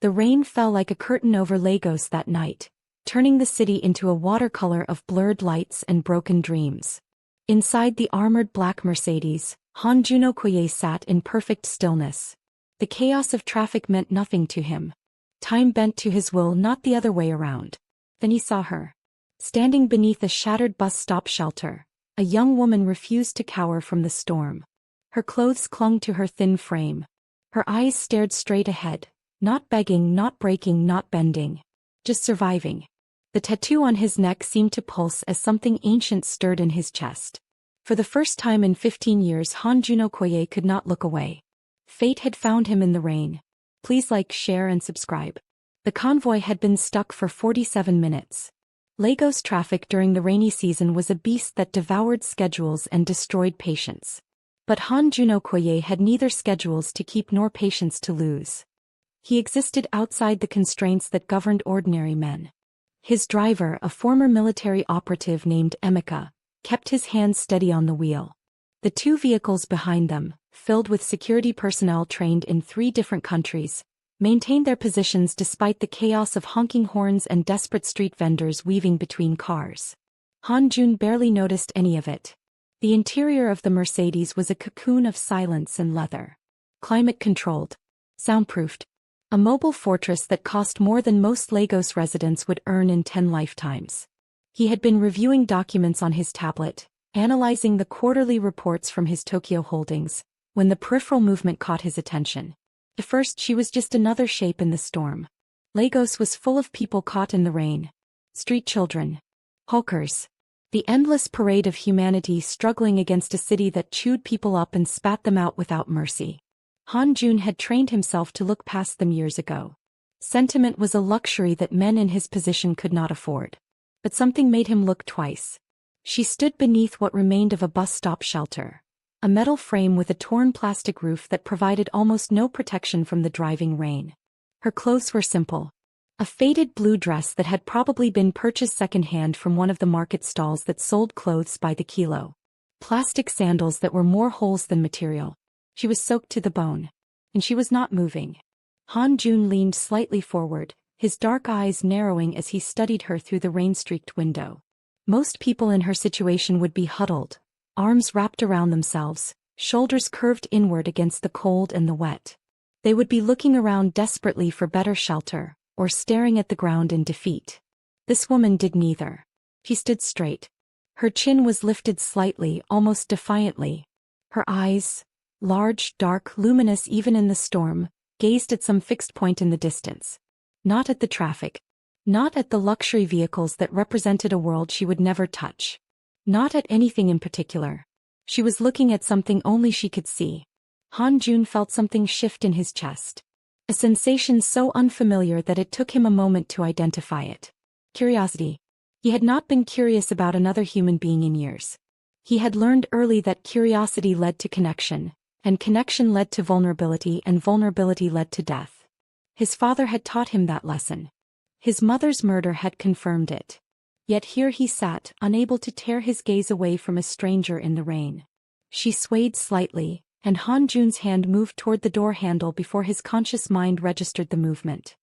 The rain fell like a curtain over Lagos that night, turning the city into a watercolor of blurred lights and broken dreams. Inside the armored black Mercedes, Han Joon-Okoye sat in perfect stillness. The chaos of traffic meant nothing to him. Time bent to his will, not the other way around. Then he saw her. Standing beneath a shattered bus stop shelter, a young woman refused to cower from the storm. Her clothes clung to her thin frame. Her eyes stared straight ahead, not begging, not breaking, not bending. Just surviving. The tattoo on his neck seemed to pulse as something ancient stirred in his chest. For the first time in 15 years, Han Joon-Okoye could not look away. Fate had found him in the rain. Please like, share and subscribe. The convoy had been stuck for 47 minutes. Lagos traffic during the rainy season was a beast that devoured schedules and destroyed patience. But Han Joon-Okoye had neither schedules to keep nor patience to lose. He existed outside the constraints that governed ordinary men. His driver, a former military operative named Emeka, kept his hands steady on the wheel. The two vehicles behind them, filled with security personnel trained in 3 different countries, maintained their positions despite the chaos of honking horns and desperate street vendors weaving between cars. Han Joon barely noticed any of it. The interior of the Mercedes was a cocoon of silence and leather. Climate-controlled. Soundproofed. A mobile fortress that cost more than most Lagos residents would earn in 10 lifetimes. He had been reviewing documents on his tablet, analyzing the quarterly reports from his Tokyo holdings, when the peripheral movement caught his attention. At first she was just another shape in the storm. Lagos was full of people caught in the rain. Street children. Hawkers. The endless parade of humanity struggling against a city that chewed people up and spat them out without mercy. Han Joon had trained himself to look past them years ago. Sentiment was a luxury that men in his position could not afford. But something made him look twice. She stood beneath what remained of a bus stop shelter. A metal frame with a torn plastic roof that provided almost no protection from the driving rain. Her clothes were simple. A faded blue dress that had probably been purchased secondhand from one of the market stalls that sold clothes by the kilo. Plastic sandals that were more holes than material. She was soaked to the bone. And she was not moving. Han Joon leaned slightly forward, his dark eyes narrowing as he studied her through the rain-streaked window. Most people in her situation would be huddled, arms wrapped around themselves, shoulders curved inward against the cold and the wet. They would be looking around desperately for better shelter, or staring at the ground in defeat. This woman did neither. She stood straight. Her chin was lifted slightly, almost defiantly. Her eyes, large, dark, luminous even in the storm, gazed at some fixed point in the distance. Not at the traffic. Not at the luxury vehicles that represented a world she would never touch. Not at anything in particular. She was looking at something only she could see. Han Joon felt something shift in his chest. A sensation so unfamiliar that it took him a moment to identify it. Curiosity. He had not been curious about another human being in years. He had learned early that curiosity led to connection, and connection led to vulnerability, and vulnerability led to death. His father had taught him that lesson. His mother's murder had confirmed it. Yet here he sat, unable to tear his gaze away from a stranger in the rain. She swayed slightly, and Han Joon's hand moved toward the door handle before his conscious mind registered the movement.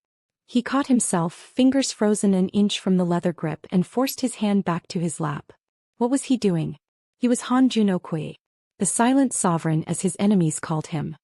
He caught himself, fingers frozen an inch from the leather grip, and forced his hand back to his lap. What was he doing? He was Han Joon-Okoye, the silent sovereign as his enemies called him.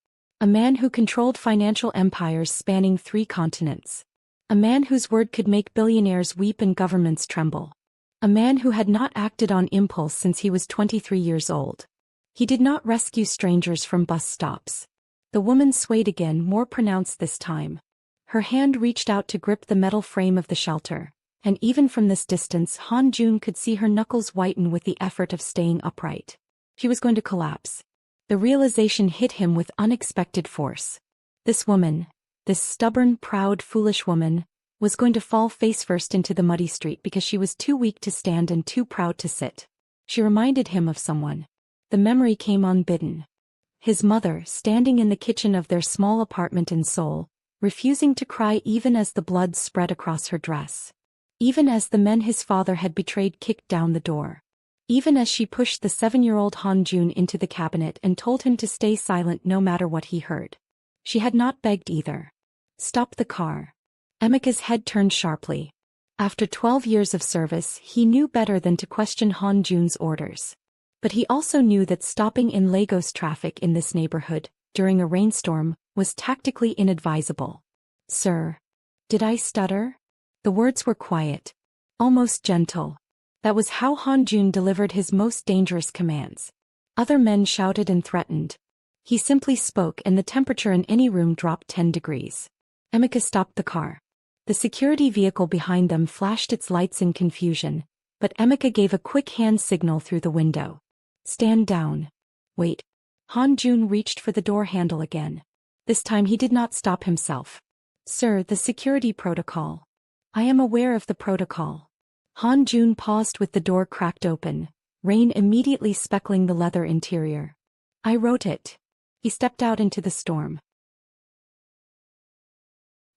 A man who controlled financial empires spanning 3 continents. A man whose word could make billionaires weep and governments tremble. A man who had not acted on impulse since he was 23 years old. He did not rescue strangers from bus stops. The woman swayed again, more pronounced this time. Her hand reached out to grip the metal frame of the shelter, and even from this distance Han Joon could see her knuckles whiten with the effort of staying upright. She was going to collapse. The realization hit him with unexpected force. This woman, this stubborn, proud, foolish woman, was going to fall face first into the muddy street because she was too weak to stand and too proud to sit. She reminded him of someone. The memory came unbidden. His mother, standing in the kitchen of their small apartment in Seoul, refusing to cry even as the blood spread across her dress. Even as the men his father had betrayed kicked down the door. Even as she pushed the 7-year-old Han Joon into the cabinet and told him to stay silent no matter what he heard. She had not begged either. Stop the car. Emika's head turned sharply. After 12 years of service, he knew better than to question Han Jun's orders. But he also knew that stopping in Lagos traffic in this neighborhood, during a rainstorm, was tactically inadvisable. Sir. Did I stutter? The words were quiet. Almost gentle. That was how Han Jun delivered his most dangerous commands. Other men shouted and threatened. He simply spoke and the temperature in any room dropped 10 degrees. Emika stopped the car. The security vehicle behind them flashed its lights in confusion, but Emika gave a quick hand signal through the window. Stand down. Wait. Han Jun reached for the door handle again. This time he did not stop himself. Sir, the security protocol. I am aware of the protocol. Han Jun paused with the door cracked open, rain immediately speckling the leather interior. I wrote it. He stepped out into the storm.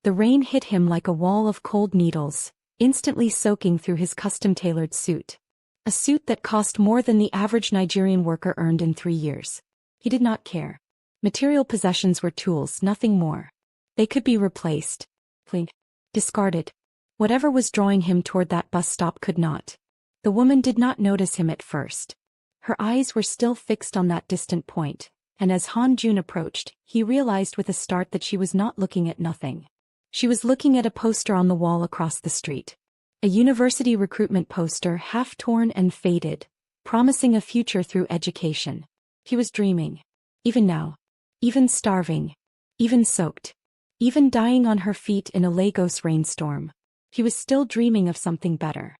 The rain hit him like a wall of cold needles, instantly soaking through his custom-tailored suit. A suit that cost more than the average Nigerian worker earned in 3 years. He did not care. Material possessions were tools, nothing more. They could be replaced. Cleaned. Discarded. Whatever was drawing him toward that bus stop could not. The woman did not notice him at first. Her eyes were still fixed on that distant point, and as Han Jun approached, he realized with a start that she was not looking at nothing. She was looking at a poster on the wall across the street. A university recruitment poster, half torn and faded, promising a future through education. He was dreaming. Even now. Even starving. Even soaked. Even dying on her feet in a Lagos rainstorm. He was still dreaming of something better.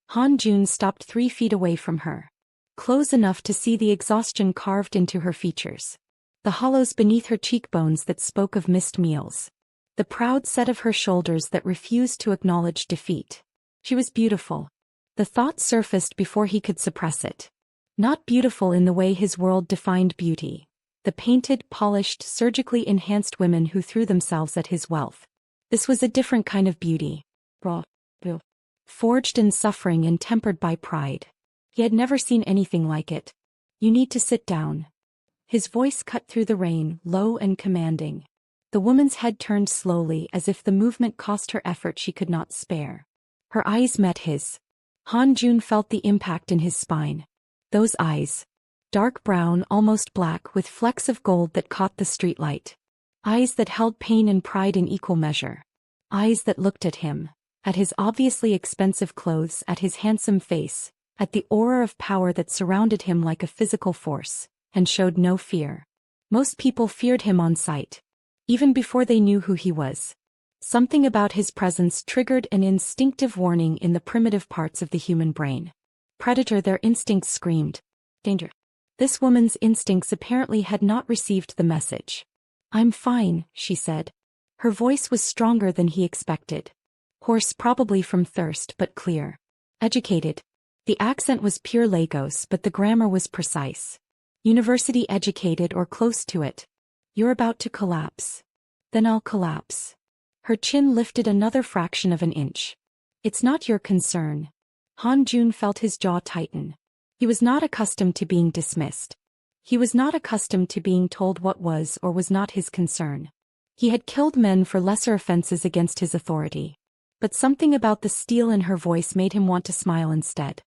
Han Jun stopped 3 feet away from her. Close enough to see the exhaustion carved into her features. The hollows beneath her cheekbones that spoke of missed meals. The proud set of her shoulders that refused to acknowledge defeat. She was beautiful. The thought surfaced before he could suppress it. Not beautiful in the way his world defined beauty. The painted, polished, surgically enhanced women who threw themselves at his wealth. This was a different kind of beauty. Raw. Forged in suffering and tempered by pride. He had never seen anything like it. You need to sit down. His voice cut through the rain, low and commanding. The woman's head turned slowly as if the movement cost her effort she could not spare. Her eyes met his. Han Jun felt the impact in his spine. Those eyes. Dark brown, almost black, with flecks of gold that caught the streetlight. Eyes that held pain and pride in equal measure. Eyes that looked at him, at his obviously expensive clothes, at his handsome face, at the aura of power that surrounded him like a physical force, and showed no fear. Most people feared him on sight. Even before they knew who he was. Something about his presence triggered an instinctive warning in the primitive parts of the human brain. Predator, their instincts screamed. Danger. This woman's instincts apparently had not received the message. I'm fine, she said. Her voice was stronger than he expected. Hoarse probably from thirst, but clear. Educated. The accent was pure Lagos, but the grammar was precise. University educated or close to it. You're about to collapse. Then I'll collapse. Her chin lifted another fraction of an inch. It's not your concern. Han Jun felt his jaw tighten. He was not accustomed to being dismissed. He was not accustomed to being told what was or was not his concern. He had killed men for lesser offenses against his authority. But something about the steel in her voice made him want to smile instead.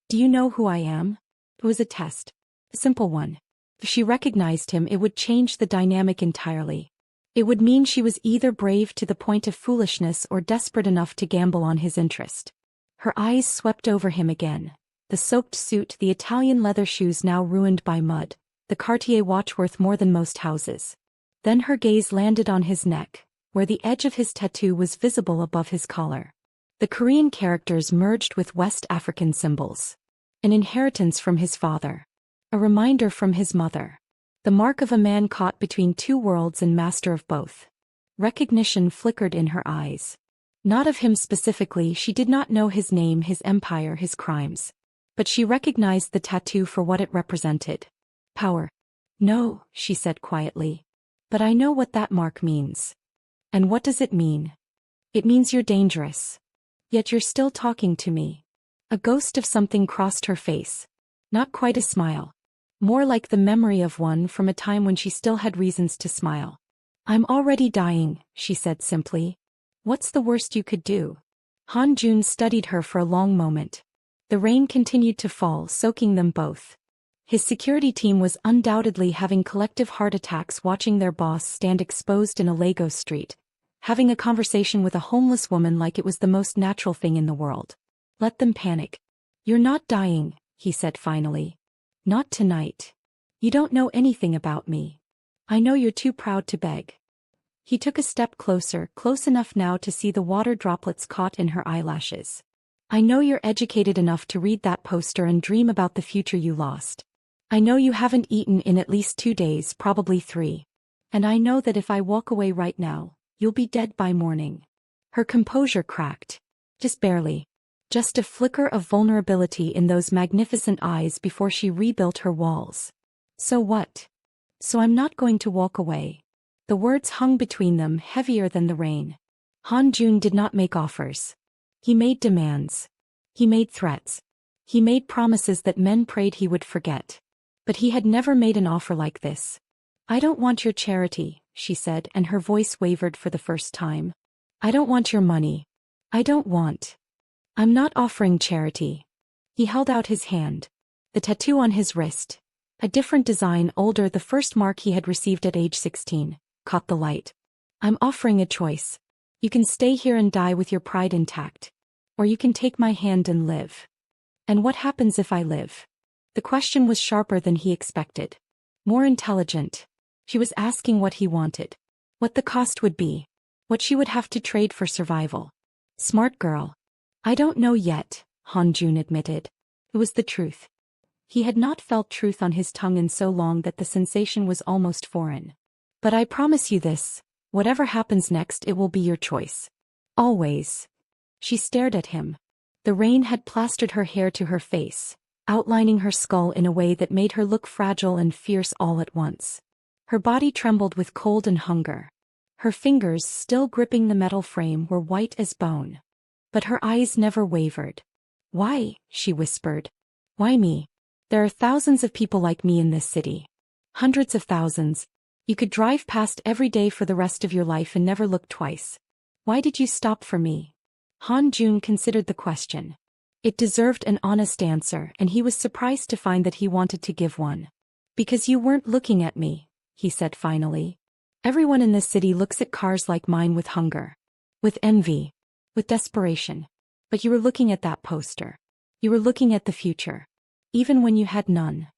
Do you know who I am? It was a test. A simple one. If she recognized him, it would change the dynamic entirely. It would mean she was either brave to the point of foolishness or desperate enough to gamble on his interest. Her eyes swept over him again. The soaked suit, the Italian leather shoes now ruined by mud, the Cartier watch worth more than most houses. Then her gaze landed on his neck, where the edge of his tattoo was visible above his collar. The Korean characters merged with West African symbols. An inheritance from his father. A reminder from his mother. The mark of a man caught between two worlds and master of both. Recognition flickered in her eyes. Not of him specifically, she did not know his name, his empire, his crimes. But she recognized the tattoo for what it represented. Power. No, she said quietly. But I know what that mark means. And what does it mean? It means you're dangerous. Yet you're still talking to me. A ghost of something crossed her face. Not quite a smile. More like the memory of one from a time when she still had reasons to smile. I'm already dying, she said simply. What's the worst you could do? Han Joon studied her for a long moment. The rain continued to fall, soaking them both. His security team was undoubtedly having collective heart attacks watching their boss stand exposed in a Lagos street, having a conversation with a homeless woman like it was the most natural thing in the world. Let them panic. You're not dying, he said finally. Not tonight. You don't know anything about me. I know you're too proud to beg. He took a step closer, close enough now to see the water droplets caught in her eyelashes. I know you're educated enough to read that poster and dream about the future you lost. I know you haven't eaten in at least 2 days, probably 3. And I know that if I walk away right now, you'll be dead by morning. Her composure cracked. Just barely. Just a flicker of vulnerability in those magnificent eyes before she rebuilt her walls. So what? So I'm not going to walk away. The words hung between them, heavier than the rain. Han Joon did not make offers. He made demands. He made threats. He made promises that men prayed he would forget. But he had never made an offer like this. I don't want your charity, she said, and her voice wavered for the first time. I don't want your money. I don't want. I'm not offering charity. He held out his hand. The tattoo on his wrist, a different design, older, the first mark he had received at age 16, caught the light. I'm offering a choice. You can stay here and die with your pride intact. Or you can take my hand and live. And what happens if I live? The question was sharper than he expected. More intelligent. She was asking what he wanted. What the cost would be. What she would have to trade for survival. Smart girl. I don't know yet, Han Joon admitted. It was the truth. He had not felt truth on his tongue in so long that the sensation was almost foreign. But I promise you this, whatever happens next, it will be your choice. Always. She stared at him. The rain had plastered her hair to her face, outlining her skull in a way that made her look fragile and fierce all at once. Her body trembled with cold and hunger. Her fingers, still gripping the metal frame, were white as bone. But her eyes never wavered. Why? She whispered. Why me? There are thousands of people like me in this city. Hundreds of thousands. You could drive past every day for the rest of your life and never look twice. Why did you stop for me? Han Joon considered the question. It deserved an honest answer, and he was surprised to find that he wanted to give one. Because you weren't looking at me, he said finally. Everyone in this city looks at cars like mine with hunger. With envy. With desperation. But you were looking at that poster. You were looking at the future. Even when you had none.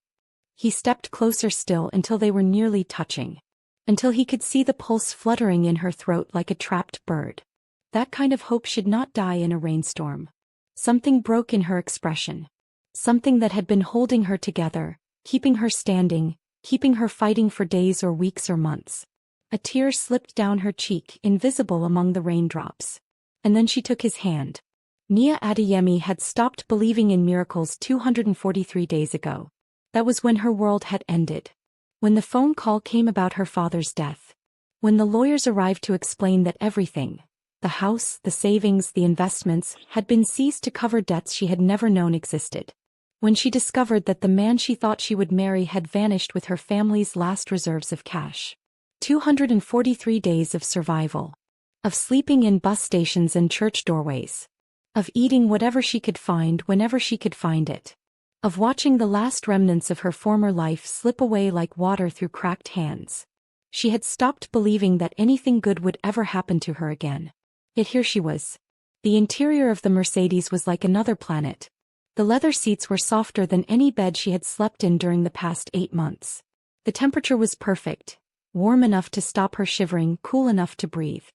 He stepped closer still until they were nearly touching. Until he could see the pulse fluttering in her throat like a trapped bird. That kind of hope should not die in a rainstorm. Something broke in her expression. Something that had been holding her together, keeping her standing, keeping her fighting for days or weeks or months. A tear slipped down her cheek, invisible among the raindrops. And then she took his hand. Nia Adeyemi had stopped believing in miracles 243 days ago. That was when her world had ended. When the phone call came about her father's death. When the lawyers arrived to explain that everything, the house, the savings, the investments, had been seized to cover debts she had never known existed. When she discovered that the man she thought she would marry had vanished with her family's last reserves of cash. 243 days of survival. Of sleeping in bus stations and church doorways. Of eating whatever she could find whenever she could find it. Of watching the last remnants of her former life slip away like water through cracked hands. She had stopped believing that anything good would ever happen to her again. Yet here she was. The interior of the Mercedes was like another planet. The leather seats were softer than any bed she had slept in during the past 8 months. The temperature was perfect. Warm enough to stop her shivering, cool enough to breathe.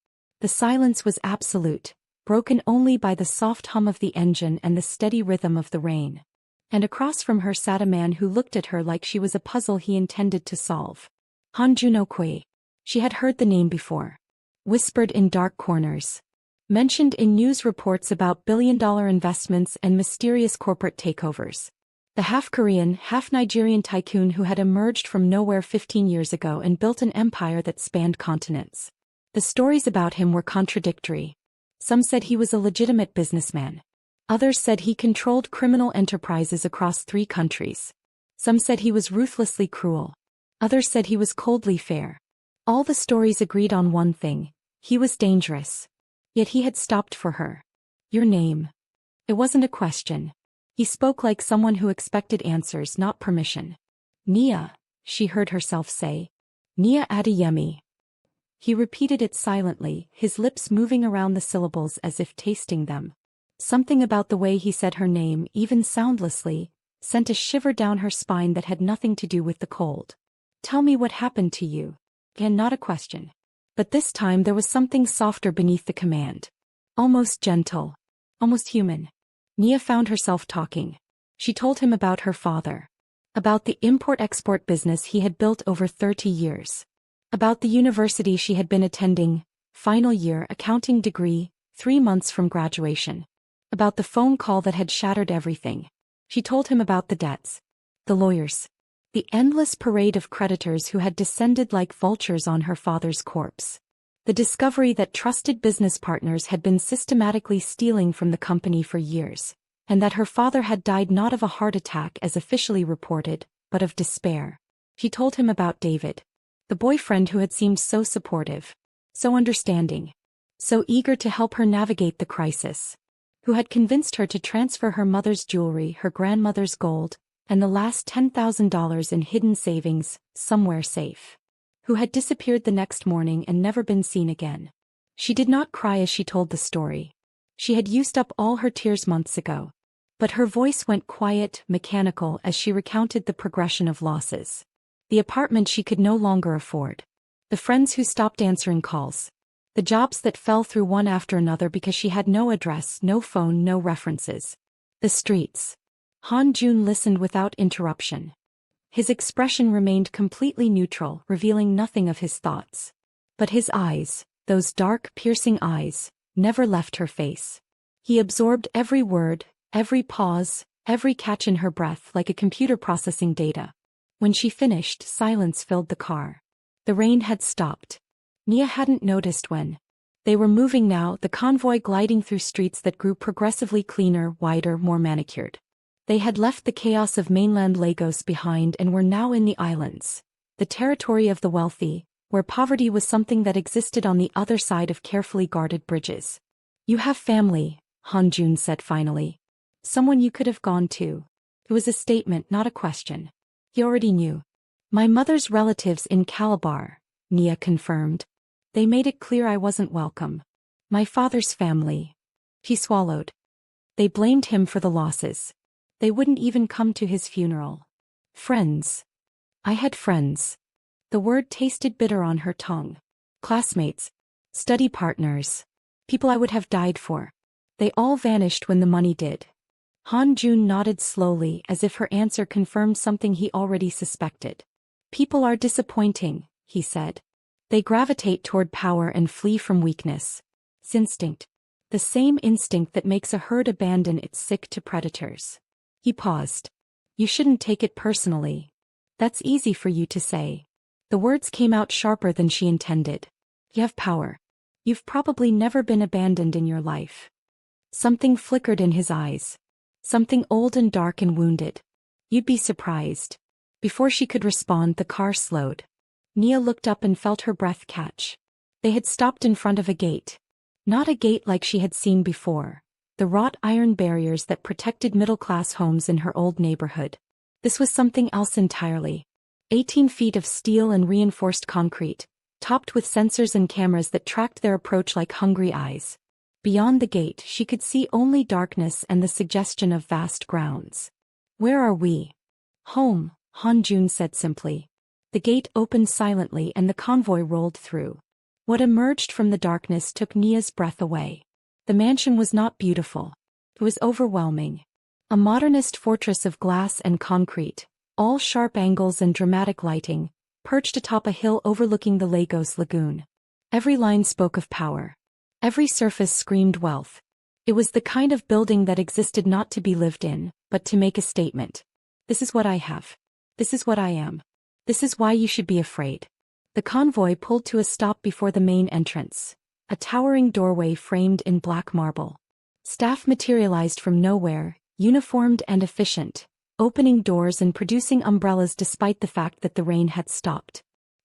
The silence was absolute, broken only by the soft hum of the engine and the steady rhythm of the rain. And across from her sat a man who looked at her like she was a puzzle he intended to solve. Han Joon-Okoye. She had heard the name before. Whispered in dark corners. Mentioned in news reports about billion-dollar investments and mysterious corporate takeovers. The half-Korean, half-Nigerian tycoon who had emerged from nowhere 15 years ago and built an empire that spanned continents. The stories about him were contradictory. Some said he was a legitimate businessman. Others said he controlled criminal enterprises across 3 countries. Some said he was ruthlessly cruel. Others said he was coldly fair. All the stories agreed on one thing: he was dangerous. Yet he had stopped for her. Your name. It wasn't a question. He spoke like someone who expected answers, not permission. Nia, she heard herself say. Nia Adeyemi. He repeated it silently, his lips moving around the syllables as if tasting them. Something about the way he said her name, even soundlessly, sent a shiver down her spine that had nothing to do with the cold. Tell me what happened to you. And not a question. But this time there was something softer beneath the command. Almost gentle. Almost human. Nia found herself talking. She told him about her father. About the import-export business he had built over 30 years. About the university she had been attending, final year accounting degree, 3 months from graduation. About the phone call that had shattered everything. She told him about the debts. The lawyers. The endless parade of creditors who had descended like vultures on her father's corpse. The discovery that trusted business partners had been systematically stealing from the company for years, and that her father had died not of a heart attack as officially reported, but of despair. She told him about David. The boyfriend who had seemed so supportive, so understanding, so eager to help her navigate the crisis, who had convinced her to transfer her mother's jewelry, her grandmother's gold, and the last $10,000 in hidden savings, somewhere safe, who had disappeared the next morning and never been seen again. She did not cry as she told the story. She had used up all her tears months ago. But her voice went quiet, mechanical as she recounted the progression of losses. The apartment she could no longer afford. The friends who stopped answering calls. The jobs that fell through one after another because she had no address, no phone, no references. The streets. Han Joon listened without interruption. His expression remained completely neutral, revealing nothing of his thoughts. But his eyes, those dark, piercing eyes, never left her face. He absorbed every word, every pause, every catch in her breath like a computer processing data. When she finished, silence filled the car. The rain had stopped. Nia hadn't noticed when. They were moving now, the convoy gliding through streets that grew progressively cleaner, wider, more manicured. They had left the chaos of mainland Lagos behind and were now in the islands, the territory of the wealthy, where poverty was something that existed on the other side of carefully guarded bridges. You have family, Han Joon said finally. Someone you could have gone to. It was a statement, not a question. He already knew. My mother's relatives in Calabar, Nia confirmed. They made it clear I wasn't welcome. My father's family. He swallowed. They blamed him for the losses. They wouldn't even come to his funeral. Friends. I had friends. The word tasted bitter on her tongue. Classmates. Study partners. People I would have died for. They all vanished when the money did. Han Joon nodded slowly as if her answer confirmed something he already suspected. People are disappointing, he said. They gravitate toward power and flee from weakness. It's instinct. The same instinct that makes a herd abandon its sick to predators. He paused. You shouldn't take it personally. That's easy for you to say. The words came out sharper than she intended. You have power. You've probably never been abandoned in your life. Something flickered in his eyes. Something old and dark and wounded. You'd be surprised. Before she could respond, the car slowed. Nia looked up and felt her breath catch. They had stopped in front of a gate. Not a gate like she had seen before. The wrought iron barriers that protected middle-class homes in her old neighborhood. This was something else entirely. 18 feet of steel and reinforced concrete, topped with sensors and cameras that tracked their approach like hungry eyes. Beyond the gate, she could see only darkness and the suggestion of vast grounds. Where are we? Home, Han Joon said simply. The gate opened silently and the convoy rolled through. What emerged from the darkness took Nia's breath away. The mansion was not beautiful. It was overwhelming. A modernist fortress of glass and concrete, all sharp angles and dramatic lighting, perched atop a hill overlooking the Lagos lagoon. Every line spoke of power. Every surface screamed wealth. It was the kind of building that existed not to be lived in, but to make a statement. This is what I have. This is what I am. This is why you should be afraid. The convoy pulled to a stop before the main entrance. A towering doorway framed in black marble. Staff materialized from nowhere, uniformed and efficient, opening doors and producing umbrellas despite the fact that the rain had stopped.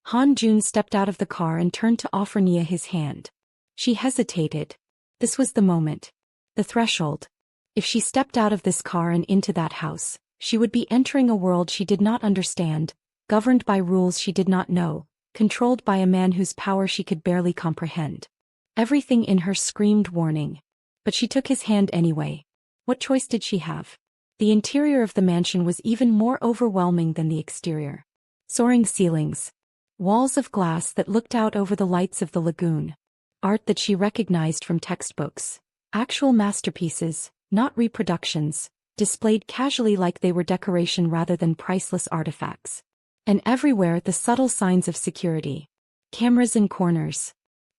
Han Jun stepped out of the car and turned to offer Nia his hand. She hesitated. This was the moment. The threshold. If she stepped out of this car and into that house, she would be entering a world she did not understand, governed by rules she did not know, controlled by a man whose power she could barely comprehend. Everything in her screamed warning. But she took his hand anyway. What choice did she have? The interior of the mansion was even more overwhelming than the exterior. Soaring ceilings. Walls of glass that looked out over the lights of the lagoon. Art that she recognized from textbooks. Actual masterpieces, not reproductions, displayed casually like they were decoration rather than priceless artifacts. And everywhere the subtle signs of security. Cameras in corners.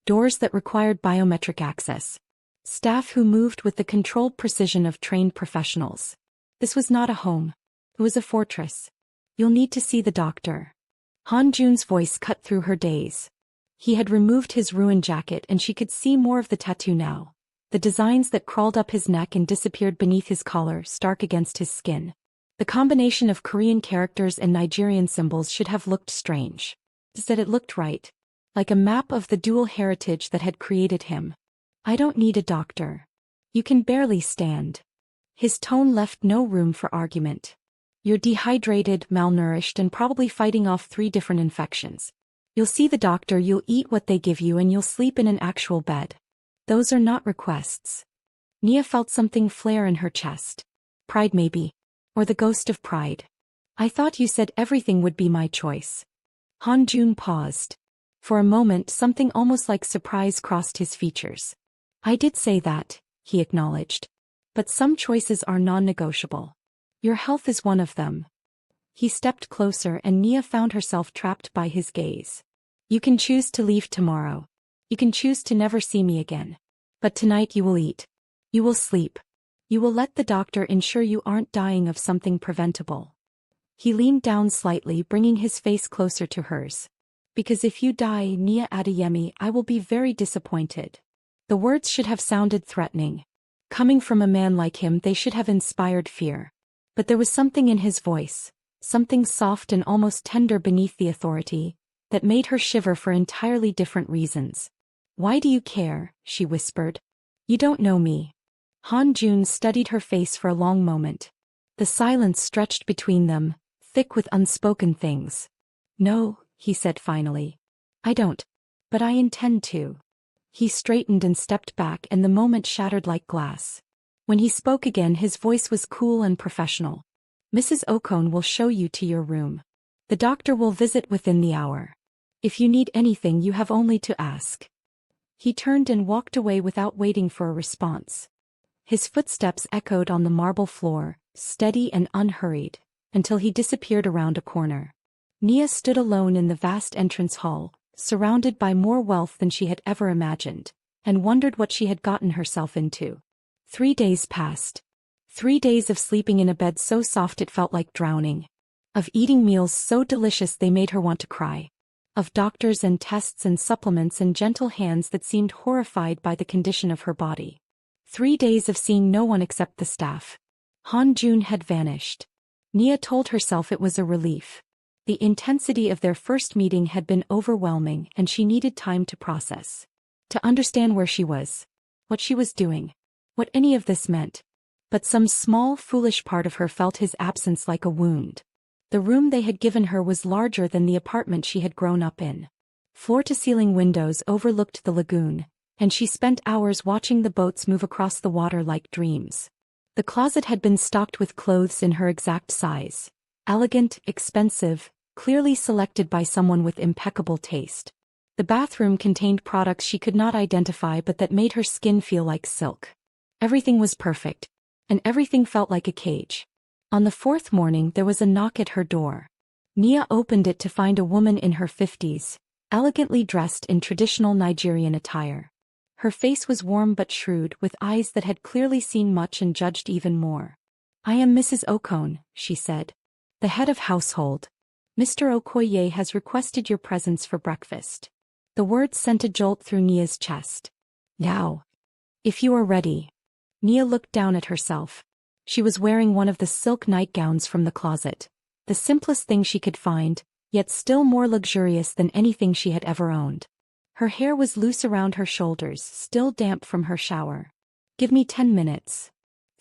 Doors that required biometric access. Staff who moved with the controlled precision of trained professionals. This was not a home. It was a fortress. You'll need to see the doctor. Han Jun's voice cut through her daze. He had removed his ruined jacket and she could see more of the tattoo now. The designs that crawled up his neck and disappeared beneath his collar, stark against his skin. The combination of Korean characters and Nigerian symbols should have looked strange. Instead it looked right. Like a map of the dual heritage that had created him. I don't need a doctor. You can barely stand. His tone left no room for argument. You're dehydrated, malnourished, and probably fighting off 3 different infections. You'll see the doctor, you'll eat what they give you, and you'll sleep in an actual bed. Those are not requests. Nia felt something flare in her chest. Pride maybe. Or the ghost of pride. I thought you said everything would be my choice. Han Jun paused. For a moment something almost like surprise crossed his features. I did say that, he acknowledged. But some choices are non-negotiable. Your health is one of them. He stepped closer and Nia found herself trapped by his gaze. You can choose to leave tomorrow. You can choose to never see me again. But tonight you will eat. You will sleep. You will let the doctor ensure you aren't dying of something preventable. He leaned down slightly, bringing his face closer to hers. Because if you die, Nia Adeyemi, I will be very disappointed. The words should have sounded threatening. Coming from a man like him, they should have inspired fear. But there was something in his voice, something soft and almost tender beneath the authority, that made her shiver for entirely different reasons. Why do you care? She whispered. You don't know me. Han Jun studied her face for a long moment. The silence stretched between them, thick with unspoken things. No, he said finally. I don't. But I intend to. He straightened and stepped back, and the moment shattered like glass. When he spoke again, his voice was cool and professional. Mrs. Okone will show you to your room. The doctor will visit within the hour. If you need anything, you have only to ask. He turned and walked away without waiting for a response. His footsteps echoed on the marble floor, steady and unhurried, until he disappeared around a corner. Nia stood alone in the vast entrance hall, surrounded by more wealth than she had ever imagined, and wondered what she had gotten herself into. 3 days passed. 3 days of sleeping in a bed so soft it felt like drowning. Of eating meals so delicious they made her want to cry. Of doctors and tests and supplements and gentle hands that seemed horrified by the condition of her body. 3 days of seeing no one except the staff. Han Jun had vanished. Nia told herself it was a relief. The intensity of their first meeting had been overwhelming, and she needed time to process. To understand where she was. What she was doing. What any of this meant. But some small, foolish part of her felt his absence like a wound. The room they had given her was larger than the apartment she had grown up in. Floor-to-ceiling windows overlooked the lagoon, and she spent hours watching the boats move across the water like dreams. The closet had been stocked with clothes in her exact size. Elegant, expensive, clearly selected by someone with impeccable taste. The bathroom contained products she could not identify but that made her skin feel like silk. Everything was perfect, and everything felt like a cage. On the 4th morning there was a knock at her door. Nia opened it to find a woman in her 50s, elegantly dressed in traditional Nigerian attire. Her face was warm but shrewd, with eyes that had clearly seen much and judged even more. I am Mrs. Okone, she said. The head of household. Mr. Okoye has requested your presence for breakfast. The words sent a jolt through Nia's chest. Now. If you are ready. Nia looked down at herself. She was wearing one of the silk nightgowns from the closet. The simplest thing she could find, yet still more luxurious than anything she had ever owned. Her hair was loose around her shoulders, still damp from her shower. "Give me 10 minutes.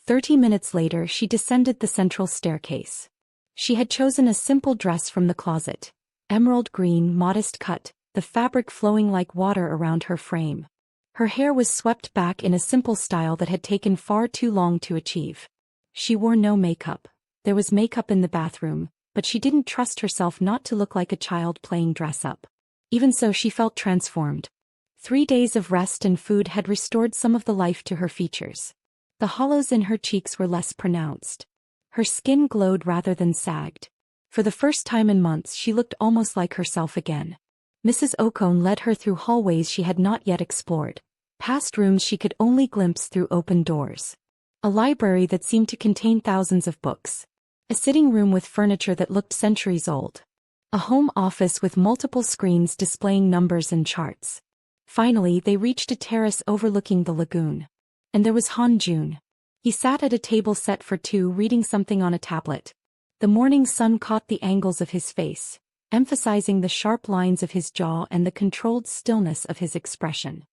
30 minutes later she descended the central staircase. She had chosen a simple dress from the closet. Emerald green, modest cut, the fabric flowing like water around her frame. Her hair was swept back in a simple style that had taken far too long to achieve. She wore no makeup. There was makeup in the bathroom, but she didn't trust herself not to look like a child playing dress-up. Even so, she felt transformed. 3 days of rest and food had restored some of the life to her features. The hollows in her cheeks were less pronounced. Her skin glowed rather than sagged. For the first time in months she looked almost like herself again. Mrs. Okoye led her through hallways she had not yet explored, past rooms she could only glimpse through open doors. A library that seemed to contain thousands of books. A sitting room with furniture that looked centuries old. A home office with multiple screens displaying numbers and charts. Finally, they reached a terrace overlooking the lagoon. And there was Han Joon. He sat at a table set for two, reading something on a tablet. The morning sun caught the angles of his face, emphasizing the sharp lines of his jaw and the controlled stillness of his expression.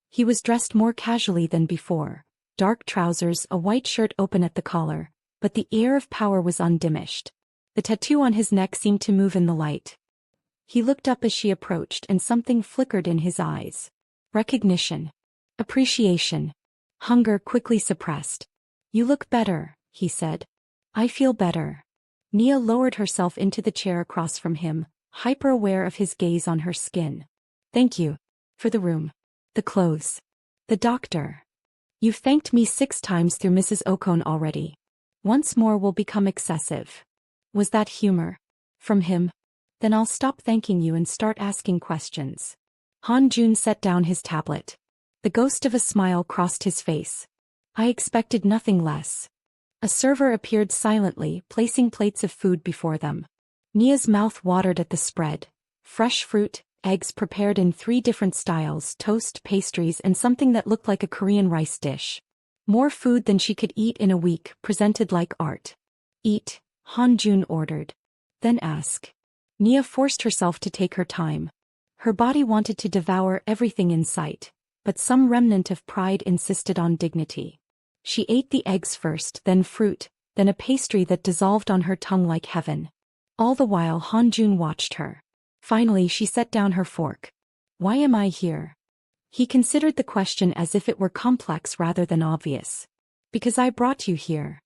He was dressed more casually than before, dark trousers, a white shirt open at the collar, but the air of power was undiminished. The tattoo on his neck seemed to move in the light. He looked up as she approached and something flickered in his eyes. Recognition. Appreciation. Hunger quickly suppressed. "You look better," he said. "I feel better." Nia lowered herself into the chair across from him, hyper-aware of his gaze on her skin. "Thank you. For the room. The clothes. The doctor. You've thanked me 6 times through Mrs. Okoye already. Once more will become excessive." Was that humor? From him? Then I'll stop thanking you and start asking questions. Han Joon set down his tablet. The ghost of a smile crossed his face. "I expected nothing less." A server appeared silently, placing plates of food before them. Nia's mouth watered at the spread. Fresh fruit, eggs prepared in 3 different styles, toast, pastries, and something that looked like a Korean rice dish. More food than she could eat in a week, presented like art. "Eat," Han Joon ordered. "Then ask." Nia forced herself to take her time. Her body wanted to devour everything in sight, but some remnant of pride insisted on dignity. She ate the eggs first, then fruit, then a pastry that dissolved on her tongue like heaven. All the while Han Joon watched her. Finally she set down her fork. "Why am I here?" He considered the question as if it were complex rather than obvious. "Because I brought you here."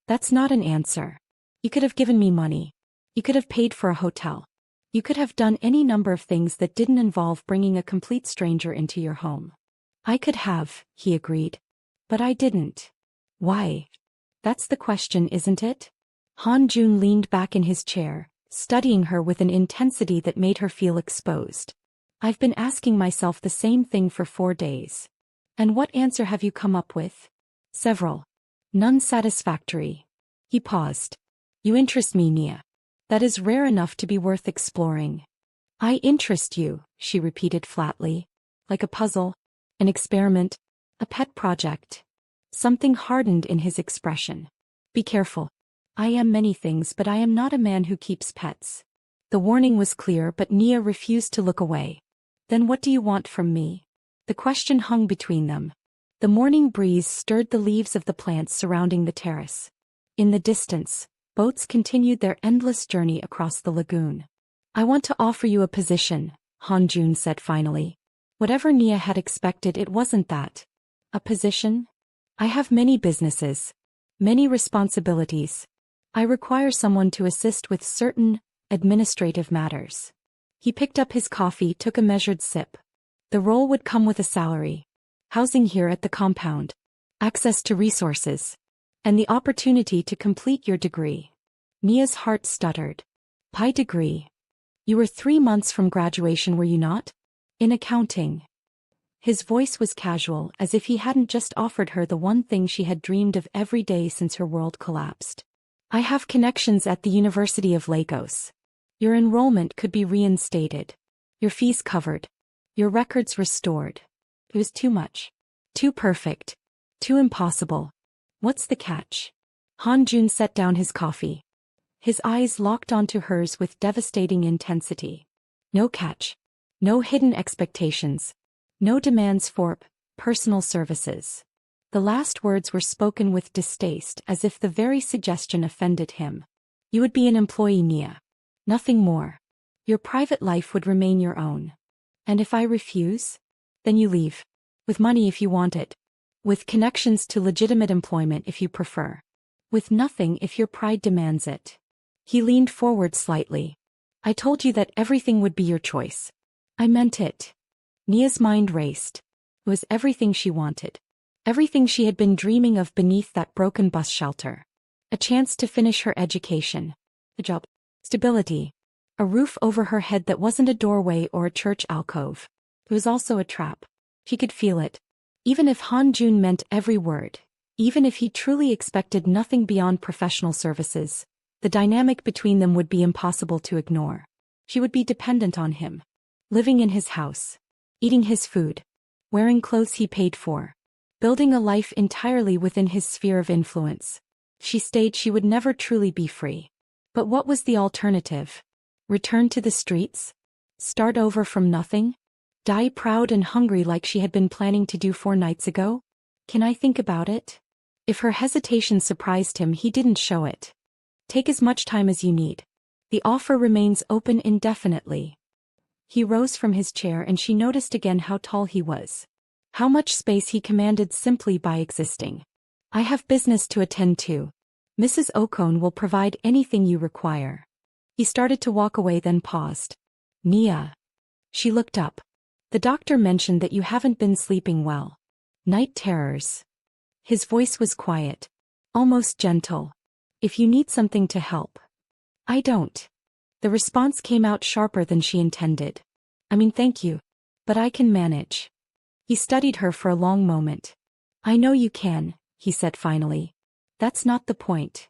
"That's not an answer. You could have given me money. You could have paid for a hotel. You could have done any number of things that didn't involve bringing a complete stranger into your home." "I could have," he agreed. "But I didn't." "Why?" "That's the question, isn't it?" Han Joon leaned back in his chair, studying her with an intensity that made her feel exposed. "I've been asking myself the same thing for 4 days. And what answer have you come up with?" "Several. None satisfactory." He paused. "You interest me, Nia. That is rare enough to be worth exploring." "I interest you," she repeated flatly. "Like a puzzle, an experiment, a pet project." Something hardened in his expression. "Be careful. I am many things, but I am not a man who keeps pets." The warning was clear, but Nia refused to look away. "Then what do you want from me?" The question hung between them. The morning breeze stirred the leaves of the plants surrounding the terrace. In the distance, boats continued their endless journey across the lagoon. "I want to offer you a position," Han Joon said finally. Whatever Nia had expected, it wasn't that. "A position? I have many businesses. Many responsibilities. I require someone to assist with certain administrative matters." He picked up his coffee, took a measured sip. "The role would come with a salary. Housing here at the compound. Access to resources. And the opportunity to complete your degree." Nia's heart stuttered. "Pi degree? You were 3 months from graduation, were you not? In accounting." His voice was casual, as if he hadn't just offered her the one thing she had dreamed of every day since her world collapsed. "I have connections at the University of Lagos. Your enrollment could be reinstated. Your fees covered. Your records restored." It was too much. Too perfect. Too impossible. "What's the catch?" Han Joon set down his coffee. His eyes locked onto hers with devastating intensity. No catch. No hidden expectations. No demands for personal services. The last words were spoken with distaste, as if the very suggestion offended him. You would be an employee, Nia. Nothing more. Your private life would remain your own. And if I refuse? Then you leave. With money if you want it. With connections to legitimate employment if you prefer. With nothing if your pride demands it. He leaned forward slightly. I told you that everything would be your choice. I meant it. Nia's mind raced. It was everything she wanted. Everything she had been dreaming of beneath that broken bus shelter. A chance to finish her education. A job. Stability. A roof over her head that wasn't a doorway or a church alcove. It was also a trap. She could feel it. Even if Han Joon meant every word, even if he truly expected nothing beyond professional services, the dynamic between them would be impossible to ignore. She would be dependent on him. Living in his house. Eating his food. Wearing clothes he paid for. Building a life entirely within his sphere of influence. If she stayed, she would never truly be free. But what was the alternative? Return to the streets? Start over from nothing? Die proud and hungry like she had been planning to do 4 nights ago? Can I think about it? If her hesitation surprised him, he didn't show it. Take as much time as you need. The offer remains open indefinitely. He rose from his chair and she noticed again how tall he was. How much space he commanded simply by existing. I have business to attend to. Mrs. Okoye will provide anything you require. He started to walk away, then paused. Nia. She looked up. The doctor mentioned that you haven't been sleeping well. Night terrors. His voice was quiet. Almost gentle. If you need something to help. I don't. The response came out sharper than she intended. I mean, thank you. But I can manage. He studied her for a long moment. I know you can, he said finally. That's not the point.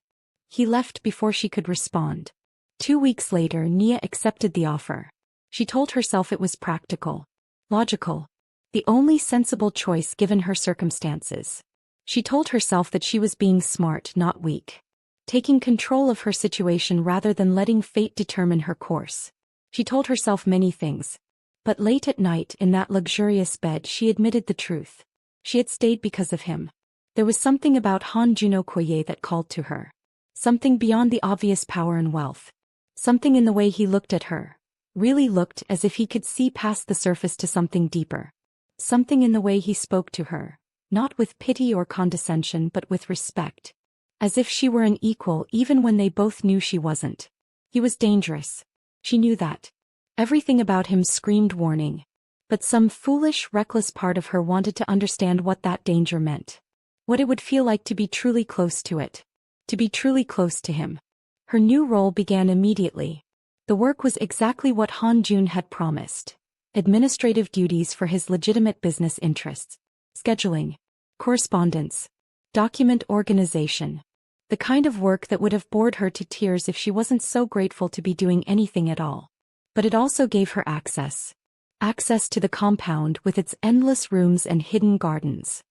He left before she could respond. 2 weeks later, Nia accepted the offer. She told herself it was practical. Logical. The only sensible choice given her circumstances. She told herself that she was being smart, not weak. Taking control of her situation rather than letting fate determine her course. She told herself many things. But late at night in that luxurious bed she admitted the truth. She had stayed because of him. There was something about Han Joon-Okoye that called to her. Something beyond the obvious power and wealth. Something in the way he looked at her. Really looked as if he could see past the surface to something deeper. Something in the way he spoke to her. Not with pity or condescension but with respect. As if she were an equal even when they both knew she wasn't. He was dangerous. She knew that. Everything about him screamed warning. But some foolish, reckless part of her wanted to understand what that danger meant. What it would feel like to be truly close to it. To be truly close to him. Her new role began immediately. The work was exactly what Han Joon had promised. Administrative duties for his legitimate business interests. Scheduling. Correspondence. Document organization. The kind of work that would have bored her to tears if she wasn't so grateful to be doing anything at all. But it also gave her access. Access to the compound with its endless rooms and hidden gardens.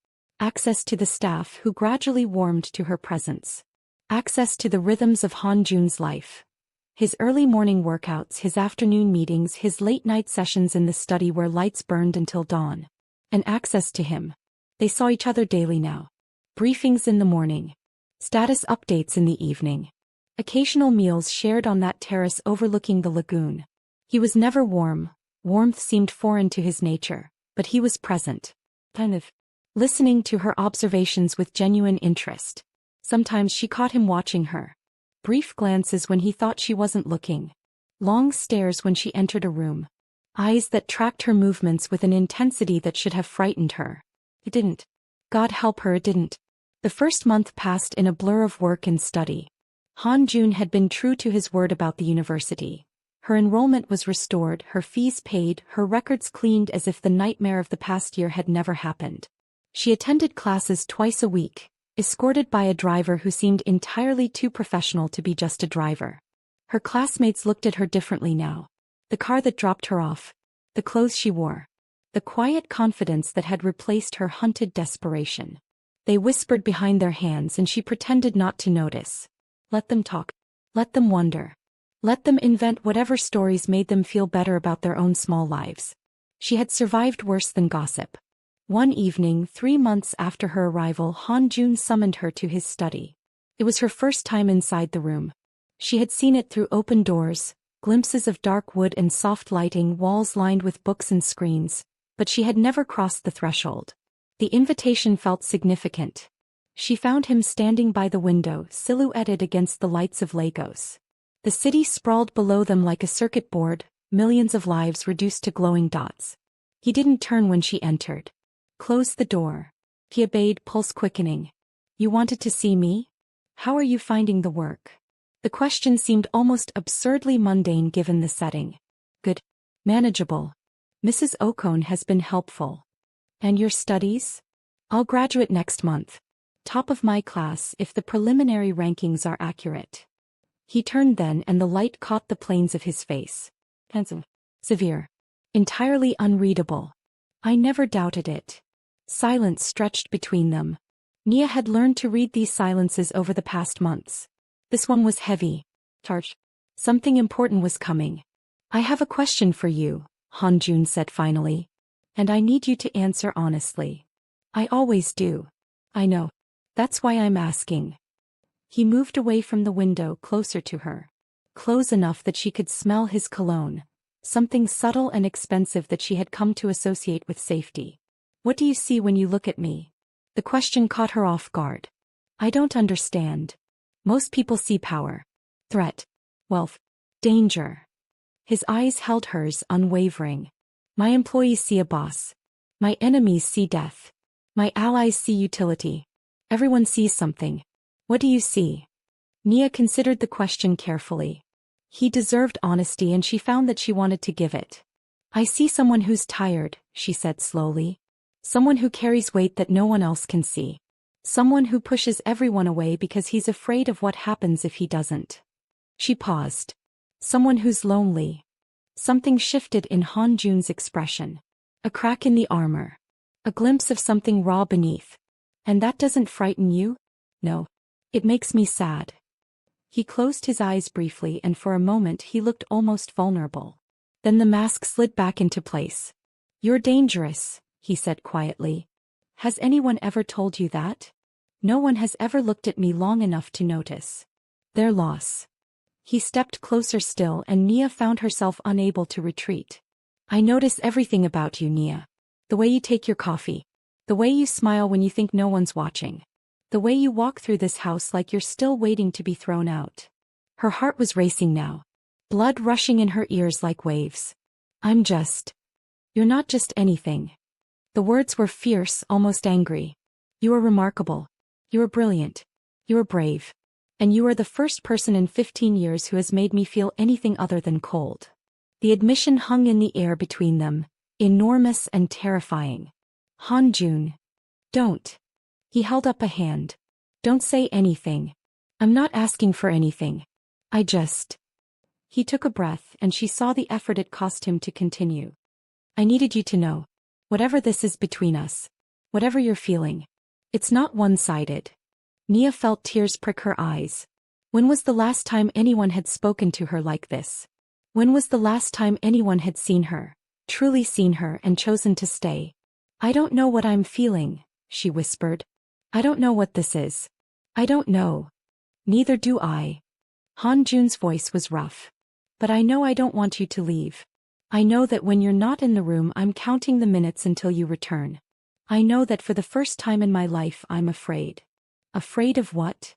Access to the staff who gradually warmed to her presence. Access to the rhythms of Han Joon's life. His early morning workouts, his afternoon meetings, his late-night sessions in the study where lights burned until dawn. And access to him. They saw each other daily now. Briefings in the morning. Status updates in the evening. Occasional meals shared on that terrace overlooking the lagoon. He was never warm. Warmth seemed foreign to his nature, but he was present. Kind of. Listening to her observations with genuine interest. Sometimes she caught him watching her. Brief glances when he thought she wasn't looking. Long stares when she entered a room. Eyes that tracked her movements with an intensity that should have frightened her. It didn't. God help her, it didn't. The first month passed in a blur of work and study. Han Joon had been true to his word about the university. Her enrollment was restored, her fees paid, her records cleaned as if the nightmare of the past year had never happened. She attended classes twice a week, escorted by a driver who seemed entirely too professional to be just a driver. Her classmates looked at her differently now. The car that dropped her off. The clothes she wore. The quiet confidence that had replaced her hunted desperation. They whispered behind their hands and she pretended not to notice. Let them talk. Let them wonder. Let them invent whatever stories made them feel better about their own small lives. She had survived worse than gossip. One evening, 3 months after her arrival, Han Jun summoned her to his study. It was her first time inside the room. She had seen it through open doors, glimpses of dark wood and soft lighting, walls lined with books and screens, but she had never crossed the threshold. The invitation felt significant. She found him standing by the window, silhouetted against the lights of Lagos. The city sprawled below them like a circuit board, millions of lives reduced to glowing dots. He didn't turn when she entered. Close the door. He obeyed, pulse quickening. You wanted to see me? How are you finding the work? The question seemed almost absurdly mundane given the setting. Good. Manageable. Mrs. Okon has been helpful. And your studies? I'll graduate next month. Top of my class if the preliminary rankings are accurate. He turned then and the light caught the planes of his face. Handsome. Severe. Entirely unreadable. I never doubted it. Silence stretched between them. Nia had learned to read these silences over the past months. This one was heavy. Charged. Something important was coming. I have a question for you, Han Jun said finally. And I need you to answer honestly. I always do. I know. That's why I'm asking. He moved away from the window closer to her. Close enough that she could smell his cologne. Something subtle and expensive that she had come to associate with safety. What do you see when you look at me? The question caught her off guard. I don't understand. Most people see power, threat, wealth, danger. His eyes held hers unwavering. My employees see a boss. My enemies see death. My allies see utility. Everyone sees something. What do you see? Nia considered the question carefully. He deserved honesty and she found that she wanted to give it. I see someone who's tired, she said slowly. Someone who carries weight that no one else can see. Someone who pushes everyone away because he's afraid of what happens if he doesn't. She paused. Someone who's lonely. Something shifted in Han Jun's expression. A crack in the armor. A glimpse of something raw beneath. And that doesn't frighten you? No. It makes me sad. He closed his eyes briefly and for a moment he looked almost vulnerable. Then the mask slid back into place. You're dangerous, he said quietly. Has anyone ever told you that? No one has ever looked at me long enough to notice. Their loss. He stepped closer still and Nia found herself unable to retreat. I notice everything about you, Nia. The way you take your coffee. The way you smile when you think no one's watching. The way you walk through this house like you're still waiting to be thrown out. Her heart was racing now. Blood rushing in her ears like waves. You're not just anything. The words were fierce, almost angry. You are remarkable. You are brilliant. You are brave. And you are the first person in 15 years who has made me feel anything other than cold. The admission hung in the air between them, enormous and terrifying. Han Jun. Don't. He held up a hand. Don't say anything. I'm not asking for anything. He took a breath and she saw the effort it cost him to continue. I needed you to know. Whatever this is between us. Whatever you're feeling. It's not one-sided. Nia felt tears prick her eyes. When was the last time anyone had spoken to her like this? When was the last time anyone had seen her, truly seen her and chosen to stay? I don't know what I'm feeling, she whispered. I don't know what this is. I don't know. Neither do I. Han Jun's voice was rough. But I know I don't want you to leave. I know that when you're not in the room I'm counting the minutes until you return. I know that for the first time in my life I'm afraid. Afraid of what?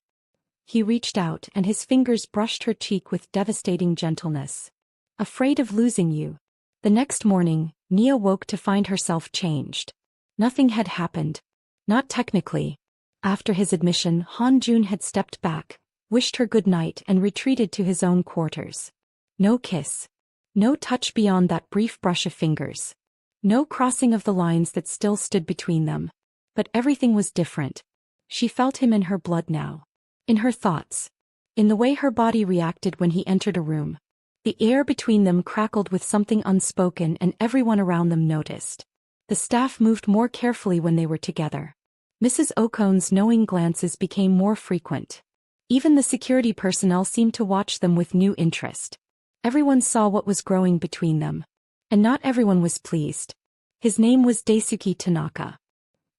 He reached out and his fingers brushed her cheek with devastating gentleness. Afraid of losing you. The next morning, Nia woke to find herself changed. Nothing had happened. Not technically. After his admission, Han Jun had stepped back, wished her good night and retreated to his own quarters. No kiss. No touch beyond that brief brush of fingers. No crossing of the lines that still stood between them. But everything was different. She felt him in her blood now. In her thoughts. In the way her body reacted when he entered a room. The air between them crackled with something unspoken and everyone around them noticed. The staff moved more carefully when they were together. Mrs. Okon's knowing glances became more frequent. Even the security personnel seemed to watch them with new interest. Everyone saw what was growing between them. And not everyone was pleased. His name was Daisuke Tanaka.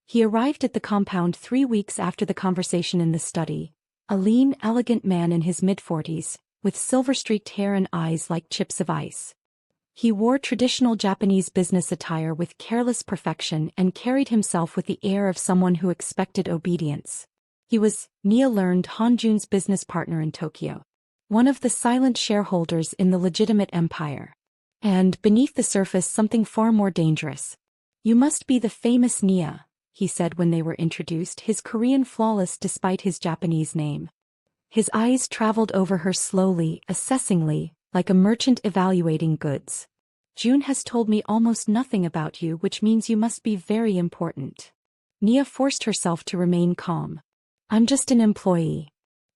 He arrived at the compound 3 weeks after the conversation in the study, a lean, elegant man in his mid-40s, with silver-streaked hair and eyes like chips of ice. He wore traditional Japanese business attire with careless perfection and carried himself with the air of someone who expected obedience. He was, Nia learned, Han Jun's business partner in Tokyo. One of the silent shareholders in the legitimate empire. And, beneath the surface, something far more dangerous. "You must be the famous Nia," he said when they were introduced, his Korean flawless despite his Japanese name. His eyes traveled over her slowly, assessingly, like a merchant evaluating goods. "June has told me almost nothing about you, which means you must be very important." Nia forced herself to remain calm. "I'm just an employee.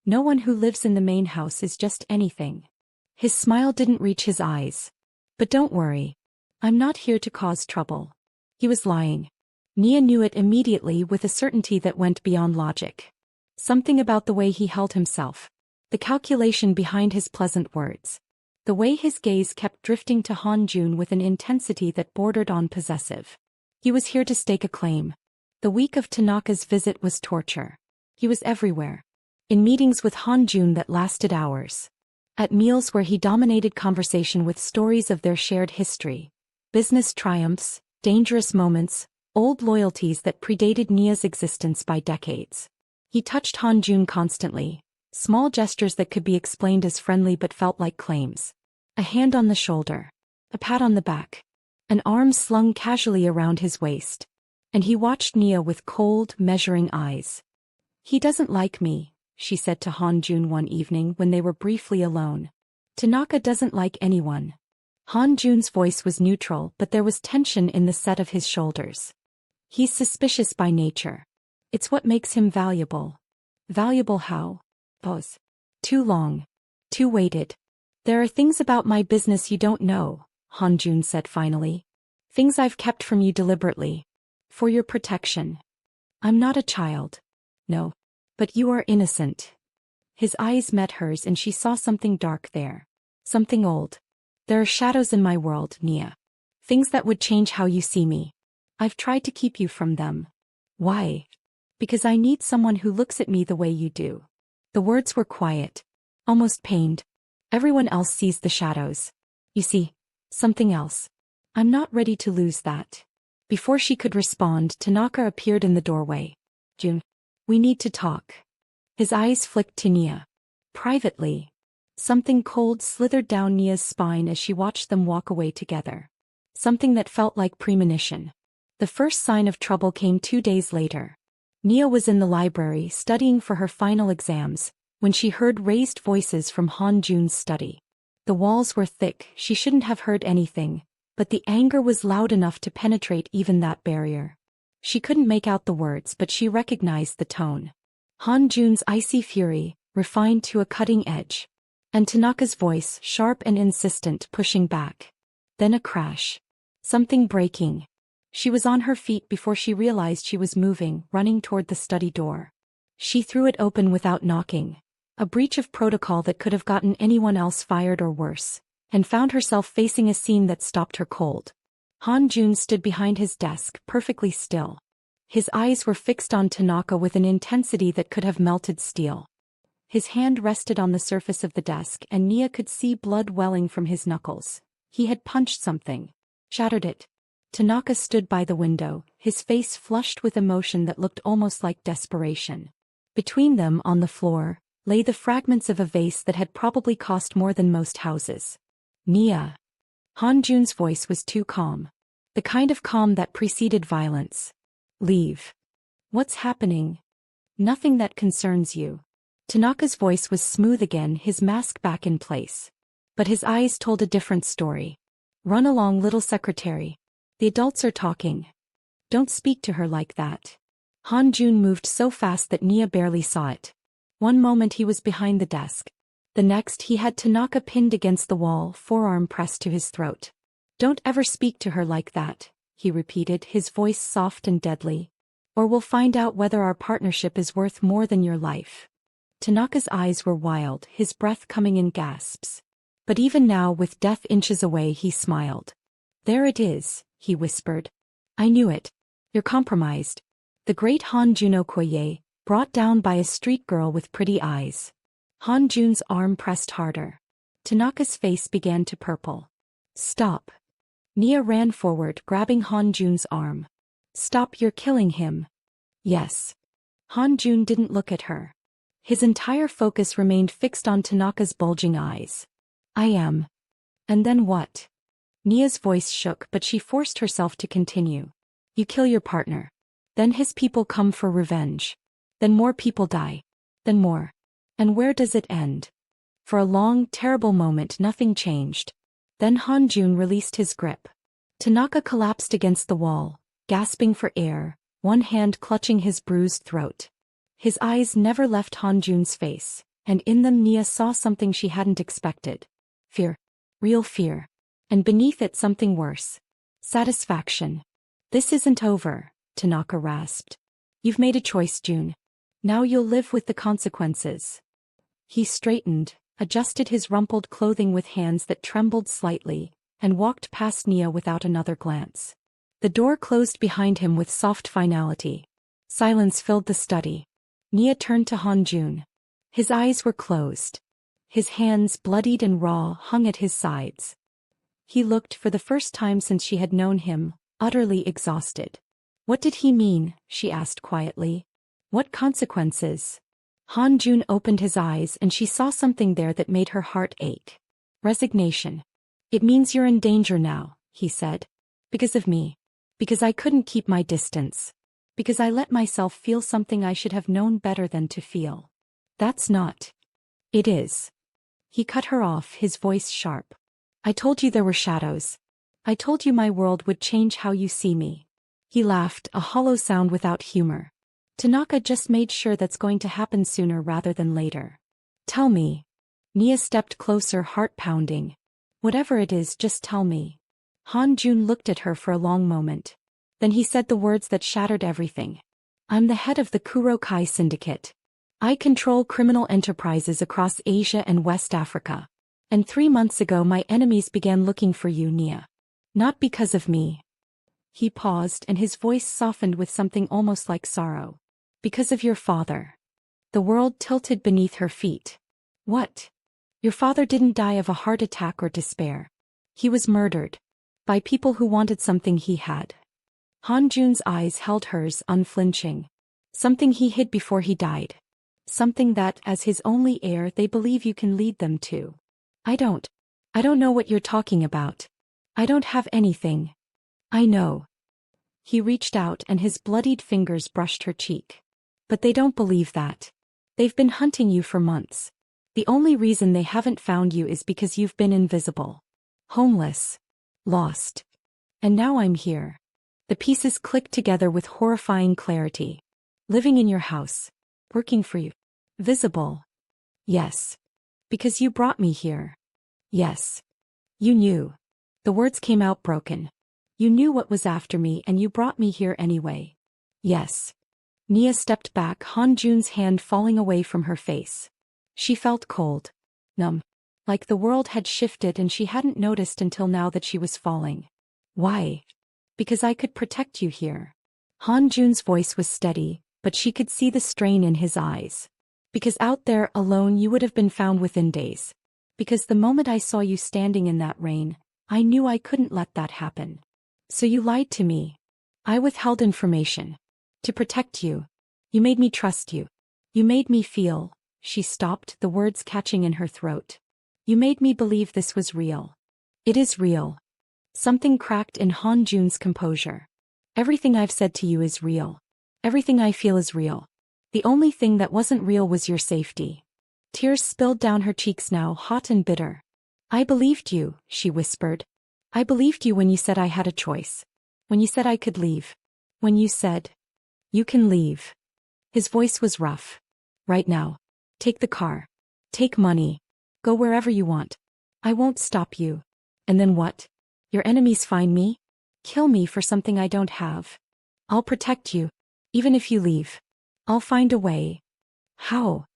No one who lives in the main house is just anything." His smile didn't reach his eyes. "But don't worry. I'm not here to cause trouble." He was lying. Nia knew it immediately with a certainty that went beyond logic. Something about the way he held himself. The calculation behind his pleasant words. The way his gaze kept drifting to Han Jun with an intensity that bordered on possessive. He was here to stake a claim. The week of Tanaka's visit was torture. He was everywhere. In meetings with Han Jun that lasted hours. At meals where he dominated conversation with stories of their shared history. Business triumphs, dangerous moments, old loyalties that predated Nia's existence by decades. He touched Han Jun constantly. Small gestures that could be explained as friendly but felt like claims. A hand on the shoulder. A pat on the back. An arm slung casually around his waist. And he watched Nia with cold, measuring eyes. "He doesn't like me," she said to Han Jun one evening when they were briefly alone. "Tanaka doesn't like anyone." Han Jun's voice was neutral, but there was tension in the set of his shoulders. "He's suspicious by nature. It's what makes him valuable." "Valuable how?" Pause. "Too long. Too weighted." "There are things about my business you don't know," Han Jun said finally. "Things I've kept from you deliberately. For your protection." "I'm not a child." "No. But you are innocent." His eyes met hers and she saw something dark there. Something old. "There are shadows in my world, Nia. Things that would change how you see me. I've tried to keep you from them." "Why?" "Because I need someone who looks at me the way you do." The words were quiet. Almost pained. "Everyone else sees the shadows. You see, something else. I'm not ready to lose that." Before she could respond, Tanaka appeared in the doorway. "June. We need to talk." His eyes flicked to Nia. "Privately." Something cold slithered down Nia's spine as she watched them walk away together. Something that felt like premonition. The first sign of trouble came 2 days later. Nia was in the library studying for her final exams, when she heard raised voices from Han Jun's study. The walls were thick, she shouldn't have heard anything, but the anger was loud enough to penetrate even that barrier. She couldn't make out the words, but she recognized the tone. Han Jun's icy fury, refined to a cutting edge. And Tanaka's voice, sharp and insistent, pushing back. Then a crash. Something breaking. She was on her feet before she realized she was moving, running toward the study door. She threw it open without knocking. A breach of protocol that could have gotten anyone else fired or worse. And found herself facing a scene that stopped her cold. Han Jun stood behind his desk, perfectly still. His eyes were fixed on Tanaka with an intensity that could have melted steel. His hand rested on the surface of the desk and Nia could see blood welling from his knuckles. He had punched something. Shattered it. Tanaka stood by the window, his face flushed with emotion that looked almost like desperation. Between them, on the floor, lay the fragments of a vase that had probably cost more than most houses. "Nia." Han Jun's voice was too calm. The kind of calm that preceded violence. "Leave." "What's happening?" "Nothing that concerns you." Tanaka's voice was smooth again, his mask back in place. But his eyes told a different story. "Run along, little secretary. The adults are talking. Don't speak to her like that." Han Jun moved so fast that Nia barely saw it. One moment he was behind the desk. The next he had Tanaka pinned against the wall, forearm pressed to his throat. "Don't ever speak to her like that," he repeated, his voice soft and deadly. "Or we'll find out whether our partnership is worth more than your life." Tanaka's eyes were wild, his breath coming in gasps. But even now, with death inches away, he smiled. There it is, he whispered. I knew it. You're compromised. The great Han Joon-Okoye, brought down by a street girl with pretty eyes. Han Jun's arm pressed harder. Tanaka's face began to purple. Stop. Nia ran forward, grabbing Han Jun's arm. Stop, you're killing him. Yes. Han Jun didn't look at her. His entire focus remained fixed on Tanaka's bulging eyes. I am. And then what? Nia's voice shook, but she forced herself to continue. You kill your partner. Then his people come for revenge. Then more people die. Then more. And where does it end? For a long, terrible moment nothing changed. Then Han Jun released his grip. Tanaka collapsed against the wall, gasping for air, one hand clutching his bruised throat. His eyes never left Han Jun's face, and in them Nia saw something she hadn't expected. Fear. Real fear. And beneath it something worse. Satisfaction. This isn't over, Tanaka rasped. You've made a choice, Jun. Now you'll live with the consequences. He straightened, adjusted his rumpled clothing with hands that trembled slightly, and walked past Nia without another glance. The door closed behind him with soft finality. Silence filled the study. Nia turned to Han Jun. His eyes were closed. His hands, bloodied and raw, hung at his sides. He looked, for the first time since she had known him, utterly exhausted. What did he mean? She asked quietly. What consequences? Han Jun opened his eyes and she saw something there that made her heart ache. Resignation. It means you're in danger now, he said. Because of me. Because I couldn't keep my distance. Because I let myself feel something I should have known better than to feel. That's not. It is. He cut her off, his voice sharp. I told you there were shadows. I told you my world would change how you see me. He laughed, a hollow sound without humor. Tanaka just made sure that's going to happen sooner rather than later. Tell me. Nia stepped closer, heart pounding. Whatever it is, just tell me. Han Jun looked at her for a long moment. Then he said the words that shattered everything. I'm the head of the Kurokai Syndicate. I control criminal enterprises across Asia and West Africa. And 3 months ago my enemies began looking for you, Nia. Not because of me. He paused and his voice softened with something almost like sorrow. Because of your father. The world tilted beneath her feet. What? Your father didn't die of a heart attack or despair. He was murdered. By people who wanted something he had. Han Jun's eyes held hers, unflinching. Something he hid before he died. Something that, as his only heir, they believe you can lead them to. I don't know what you're talking about. I don't have anything. I know. He reached out and his bloodied fingers brushed her cheek. But they don't believe that. They've been hunting you for months. The only reason they haven't found you is because you've been invisible. Homeless. Lost. And now I'm here. The pieces clicked together with horrifying clarity. Living in your house. Working for you. Visible. Yes. Because you brought me here. Yes. You knew. The words came out broken. You knew what was after me and you brought me here anyway. Yes. Nia stepped back, Han Jun's hand falling away from her face. She felt cold. Numb. Like the world had shifted and she hadn't noticed until now that she was falling. Why? Because I could protect you here. Han Jun's voice was steady, but she could see the strain in his eyes. Because out there alone you would have been found within days. Because the moment I saw you standing in that rain, I knew I couldn't let that happen. So you lied to me. I withheld information. To protect you. You made me trust you. You made me feel. She stopped, the words catching in her throat. You made me believe this was real. It is real. Something cracked in Han Jun's composure. Everything I've said to you is real. Everything I feel is real. The only thing that wasn't real was your safety. Tears spilled down her cheeks now, hot and bitter. I believed you, she whispered. I believed you when you said I had a choice. When you said I could leave. When you said, you can leave. His voice was rough. Right now. Take the car. Take money. Go wherever you want. I won't stop you. And then what? Your enemies find me? Kill me for something I don't have. I'll protect you. Even if you leave. I'll find a way. How?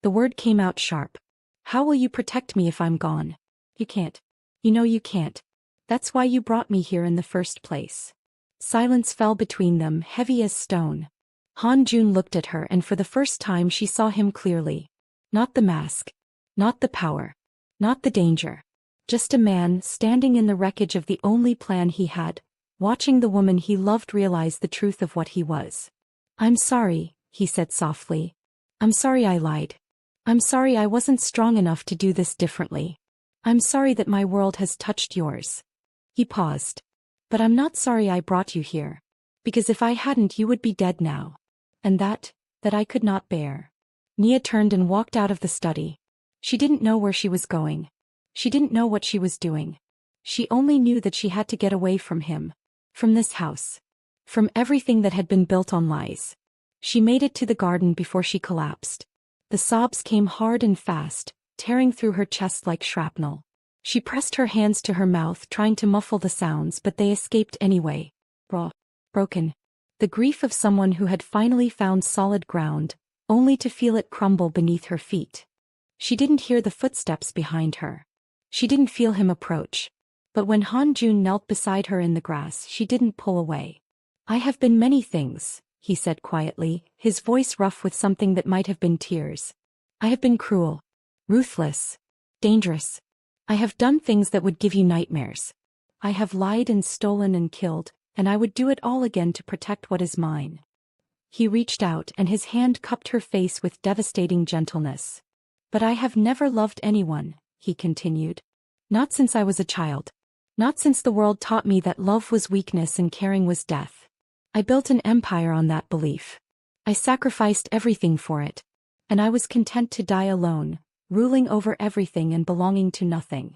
The word came out sharp. How will you protect me if I'm gone? You can't. You know you can't. That's why you brought me here in the first place. Silence fell between them, heavy as stone. Han Jun looked at her, and for the first time she saw him clearly. Not the mask. Not the power. Not the danger. Just a man standing in the wreckage of the only plan he had, watching the woman he loved realize the truth of what he was. I'm sorry, he said softly. I'm sorry I lied. I'm sorry I wasn't strong enough to do this differently. I'm sorry that my world has touched yours. He paused. But I'm not sorry I brought you here. Because if I hadn't, you would be dead now. And that I could not bear. Nia turned and walked out of the study. She didn't know where she was going. She didn't know what she was doing. She only knew that she had to get away from him. From this house. From everything that had been built on lies. She made it to the garden before she collapsed. The sobs came hard and fast, tearing through her chest like shrapnel. She pressed her hands to her mouth, trying to muffle the sounds, but they escaped anyway. Broken. The grief of someone who had finally found solid ground, only to feel it crumble beneath her feet. She didn't hear the footsteps behind her. She didn't feel him approach. But when Han Jun knelt beside her in the grass, she didn't pull away. I have been many things, he said quietly, his voice rough with something that might have been tears. I have been cruel. Ruthless. Dangerous. I have done things that would give you nightmares. I have lied and stolen and killed, and I would do it all again to protect what is mine. He reached out and his hand cupped her face with devastating gentleness. But I have never loved anyone, he continued. Not since I was a child. Not since the world taught me that love was weakness and caring was death. I built an empire on that belief. I sacrificed everything for it. And I was content to die alone, ruling over everything and belonging to nothing.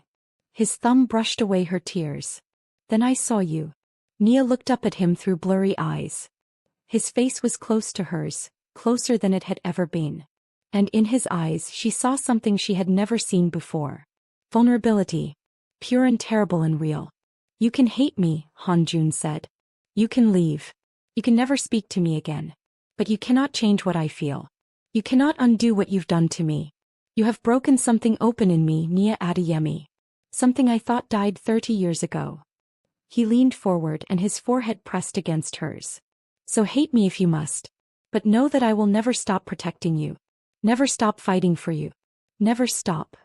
His thumb brushed away her tears. Then I saw you. Nia looked up at him through blurry eyes. His face was close to hers, closer than it had ever been. And in his eyes she saw something she had never seen before. Vulnerability. Pure and terrible and real. You can hate me, Han Jun said. You can leave. You can never speak to me again. But you cannot change what I feel. You cannot undo what you've done to me. You have broken something open in me, Nia Adeyemi. Something I thought died 30 years ago. He leaned forward and his forehead pressed against hers. So hate me if you must. But know that I will never stop protecting you. Never stop fighting for you. Never stop.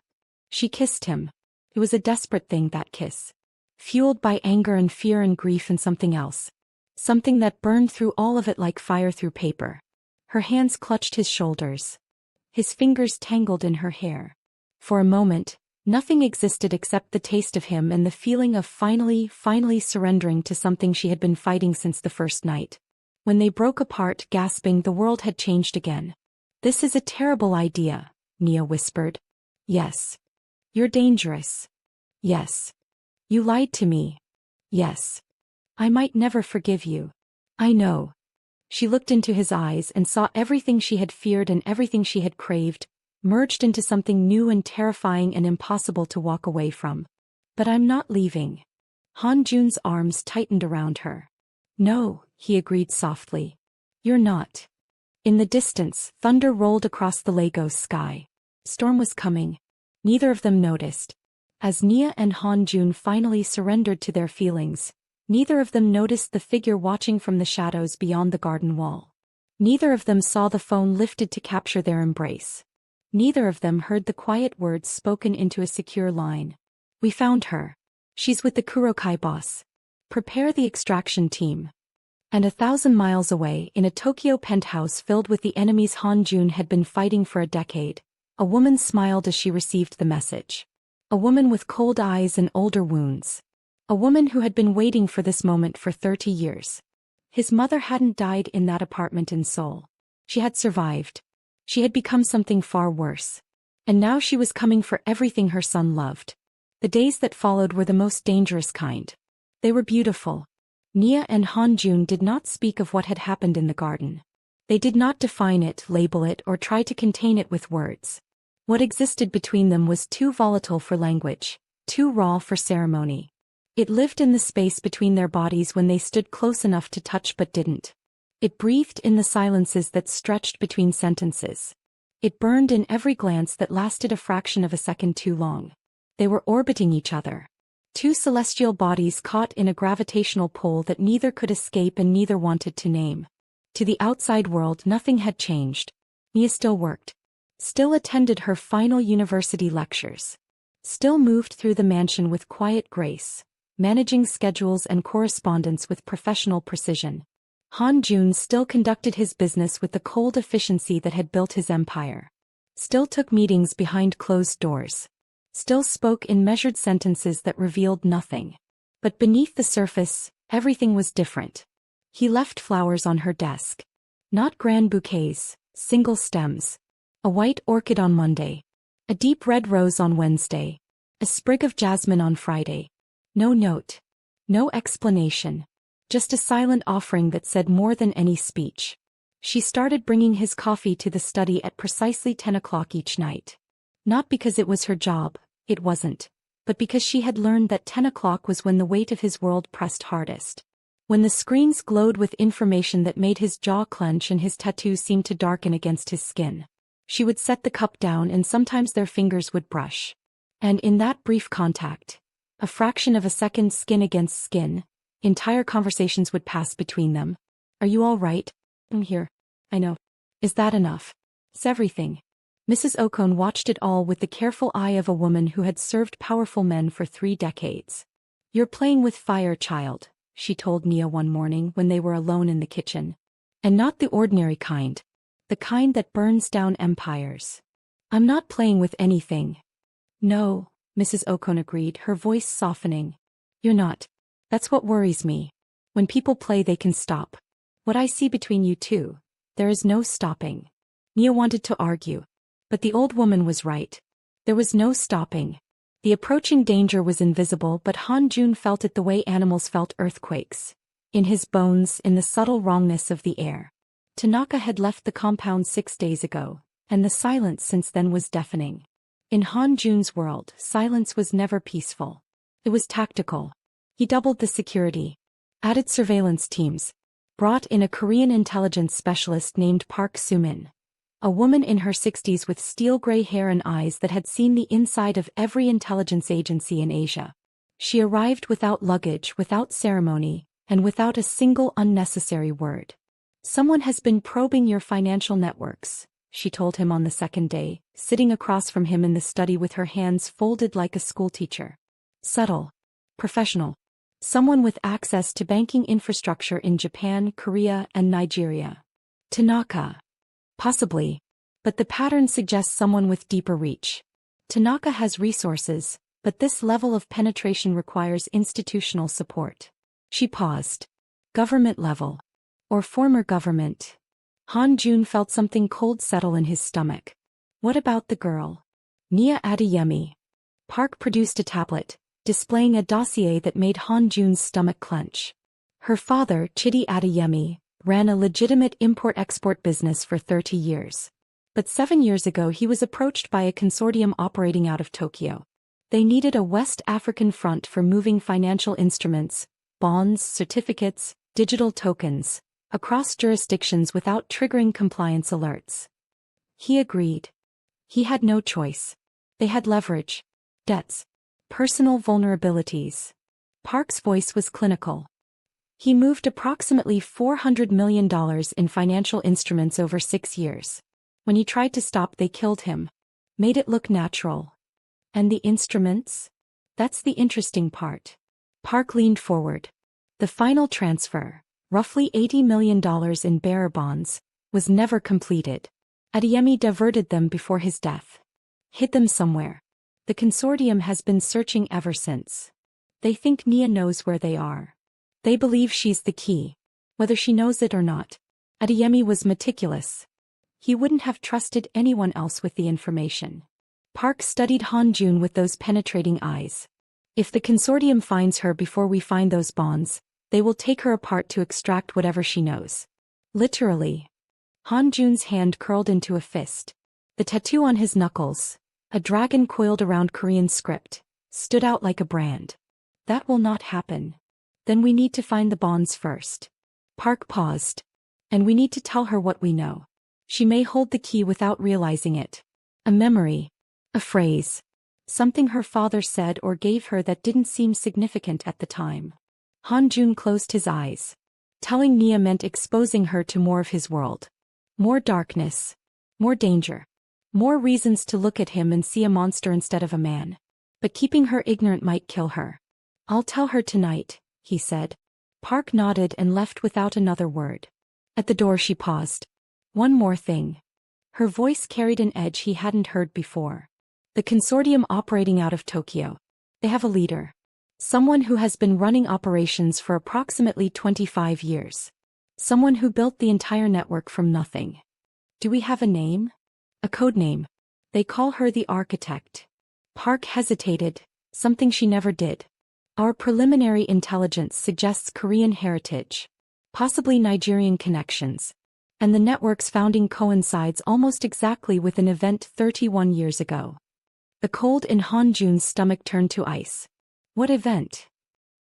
She kissed him. It was a desperate thing, that kiss. Fueled by anger and fear and grief and something else. Something that burned through all of it like fire through paper. Her hands clutched his shoulders. His fingers tangled in her hair. For a moment, nothing existed except the taste of him and the feeling of finally surrendering to something she had been fighting since the first night. When they broke apart, gasping, the world had changed again. This is a terrible idea, Nia whispered. Yes. You're dangerous. Yes. You lied to me. Yes. I might never forgive you. I know. She looked into his eyes and saw everything she had feared and everything she had craved, merged into something new and terrifying and impossible to walk away from. But I'm not leaving. Han Jun's arms tightened around her. No, he agreed softly. You're not. In the distance, thunder rolled across the Lagos sky. Storm was coming. Neither of them noticed. As Nia and Han Jun finally surrendered to their feelings, neither of them noticed the figure watching from the shadows beyond the garden wall. Neither of them saw the phone lifted to capture their embrace. Neither of them heard the quiet words spoken into a secure line. We found her. She's with the Kurokai boss. Prepare the extraction team. And 1,000 miles away, in a Tokyo penthouse filled with the enemies Han Jun had been fighting for a decade, a woman smiled as she received the message. A woman with cold eyes and older wounds. A woman who had been waiting for this moment for 30 years. His mother hadn't died in that apartment in Seoul. She had survived. She had become something far worse. And now she was coming for everything her son loved. The days that followed were the most dangerous kind. They were beautiful. Nia and Han Jun did not speak of what had happened in the garden. They did not define it, label it, or try to contain it with words. What existed between them was too volatile for language, too raw for ceremony. It lived in the space between their bodies when they stood close enough to touch but didn't. It breathed in the silences that stretched between sentences. It burned in every glance that lasted a fraction of a second too long. They were orbiting each other. Two celestial bodies caught in a gravitational pull that neither could escape and neither wanted to name. To the outside world nothing had changed. Nia still worked. Still attended her final university lectures. Still moved through the mansion with quiet grace, managing schedules and correspondence with professional precision. Han Joon still conducted his business with the cold efficiency that had built his empire. Still took meetings behind closed doors. Still spoke in measured sentences that revealed nothing. But beneath the surface, everything was different. He left flowers on her desk. Not grand bouquets, single stems. A white orchid on Monday. A deep red rose on Wednesday. A sprig of jasmine on Friday. No note. No explanation. Just a silent offering that said more than any speech. She started bringing his coffee to the study at precisely 10 o'clock each night. Not because it was her job, it wasn't, but because she had learned that 10 o'clock was when the weight of his world pressed hardest. When the screens glowed with information that made his jaw clench and his tattoo seem to darken against his skin. She would set the cup down and sometimes their fingers would brush. And in that brief contact, a fraction of a second skin against skin, entire conversations would pass between them. Are you all right? I'm here. I know. Is that enough? It's everything. Mrs. Okon watched it all with the careful eye of a woman who had served powerful men for 3 decades. You're playing with fire, child, she told Nia one morning when they were alone in the kitchen. And not the ordinary kind. The kind that burns down empires. I'm not playing with anything. No, Mrs. Okon agreed, her voice softening. You're not. That's what worries me. When people play they can stop. What I see between you two, there is no stopping. Nia wanted to argue. But the old woman was right. There was no stopping. The approaching danger was invisible, but Han Joon felt it the way animals felt earthquakes. In his bones, in the subtle wrongness of the air. Tanaka had left the compound 6 days ago, and the silence since then was deafening. In Han Joon's world, silence was never peaceful. It was tactical. He doubled the security. Added surveillance teams. Brought in a Korean intelligence specialist named Park Soo-min. A woman in her 60s with steel-gray hair and eyes that had seen the inside of every intelligence agency in Asia. She arrived without luggage, without ceremony, and without a single unnecessary word. Someone has been probing your financial networks, she told him on the second day, sitting across from him in the study with her hands folded like a schoolteacher. Subtle. Professional. Someone with access to banking infrastructure in Japan, Korea, and Nigeria. Tanaka. Possibly. But the pattern suggests someone with deeper reach. Tanaka has resources, but this level of penetration requires institutional support. She paused. Government level. Or former government. Han Joon felt something cold settle in his stomach. What about the girl? Nia Adeyemi. Park produced a tablet, displaying a dossier that made Han Joon's stomach clench. Her father, Chidi Adeyemi, ran a legitimate import-export business for 30 years. But 7 years ago he was approached by a consortium operating out of Tokyo. They needed a West African front for moving financial instruments, bonds, certificates, digital tokens, across jurisdictions without triggering compliance alerts. He agreed. He had no choice. They had leverage, debts, personal vulnerabilities. Park's voice was clinical. He moved approximately $400 million in financial instruments over 6 years. When he tried to stop, they killed him. Made it look natural. And the instruments? That's the interesting part. Park leaned forward. The final transfer, roughly $80 million in bearer bonds, was never completed. Adeyemi diverted them before his death. Hid them somewhere. The consortium has been searching ever since. They think Nia knows where they are. They believe she's the key. Whether she knows it or not. Adeyemi was meticulous. He wouldn't have trusted anyone else with the information. Park studied Han Joon with those penetrating eyes. If the consortium finds her before we find those bonds, they will take her apart to extract whatever she knows. Literally. Han Joon's hand curled into a fist. The tattoo on his knuckles, a dragon coiled around Korean script, stood out like a brand. That will not happen. Then we need to find the bonds first. Park paused. And we need to tell her what we know. She may hold the key without realizing it. A memory. A phrase. Something her father said or gave her that didn't seem significant at the time. Han Jun closed his eyes. Telling Nia meant exposing her to more of his world. More darkness. More danger. More reasons to look at him and see a monster instead of a man. But keeping her ignorant might kill her. "I'll tell her tonight," he said. Park nodded and left without another word. At the door she paused. "One more thing." Her voice carried an edge he hadn't heard before. "The consortium operating out of Tokyo. They have a leader. Someone who has been running operations for approximately 25 years. Someone who built the entire network from nothing. Do we have a name? A code name. They call her the Architect." Park hesitated, something she never did. "Our preliminary intelligence suggests Korean heritage. Possibly Nigerian connections. And the network's founding coincides almost exactly with an event 31 years ago." The cold in Han Jun's stomach turned to ice. What event?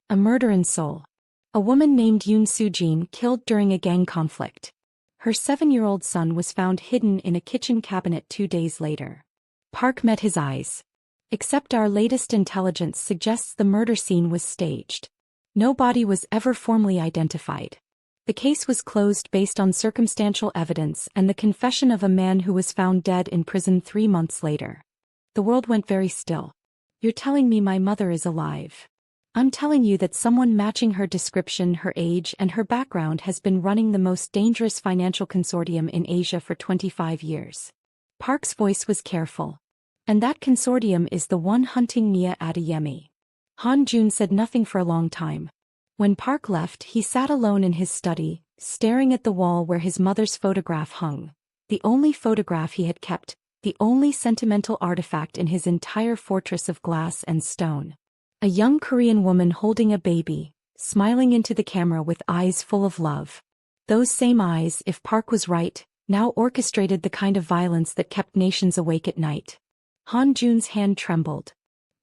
A murder in Seoul. A woman named Yoon Soo-jin killed during a gang conflict. Her 7-year-old son was found hidden in a kitchen cabinet 2 days later. Park met his eyes. "Except our latest intelligence suggests the murder scene was staged. No body was ever formally identified. The case was closed based on circumstantial evidence and the confession of a man who was found dead in prison 3 months later." The world went very still. "You're telling me my mother is alive?" "I'm telling you that someone matching her description, her age, and her background has been running the most dangerous financial consortium in Asia for 25 years. Park's voice was careful. "And that consortium is the one hunting Nia Adeyemi." Han Jun said nothing for a long time. When Park left, he sat alone in his study, staring at the wall where his mother's photograph hung. The only photograph he had kept, the only sentimental artifact in his entire fortress of glass and stone. A young Korean woman holding a baby, smiling into the camera with eyes full of love. Those same eyes, if Park was right, now orchestrated the kind of violence that kept nations awake at night. Han Jun's hand trembled.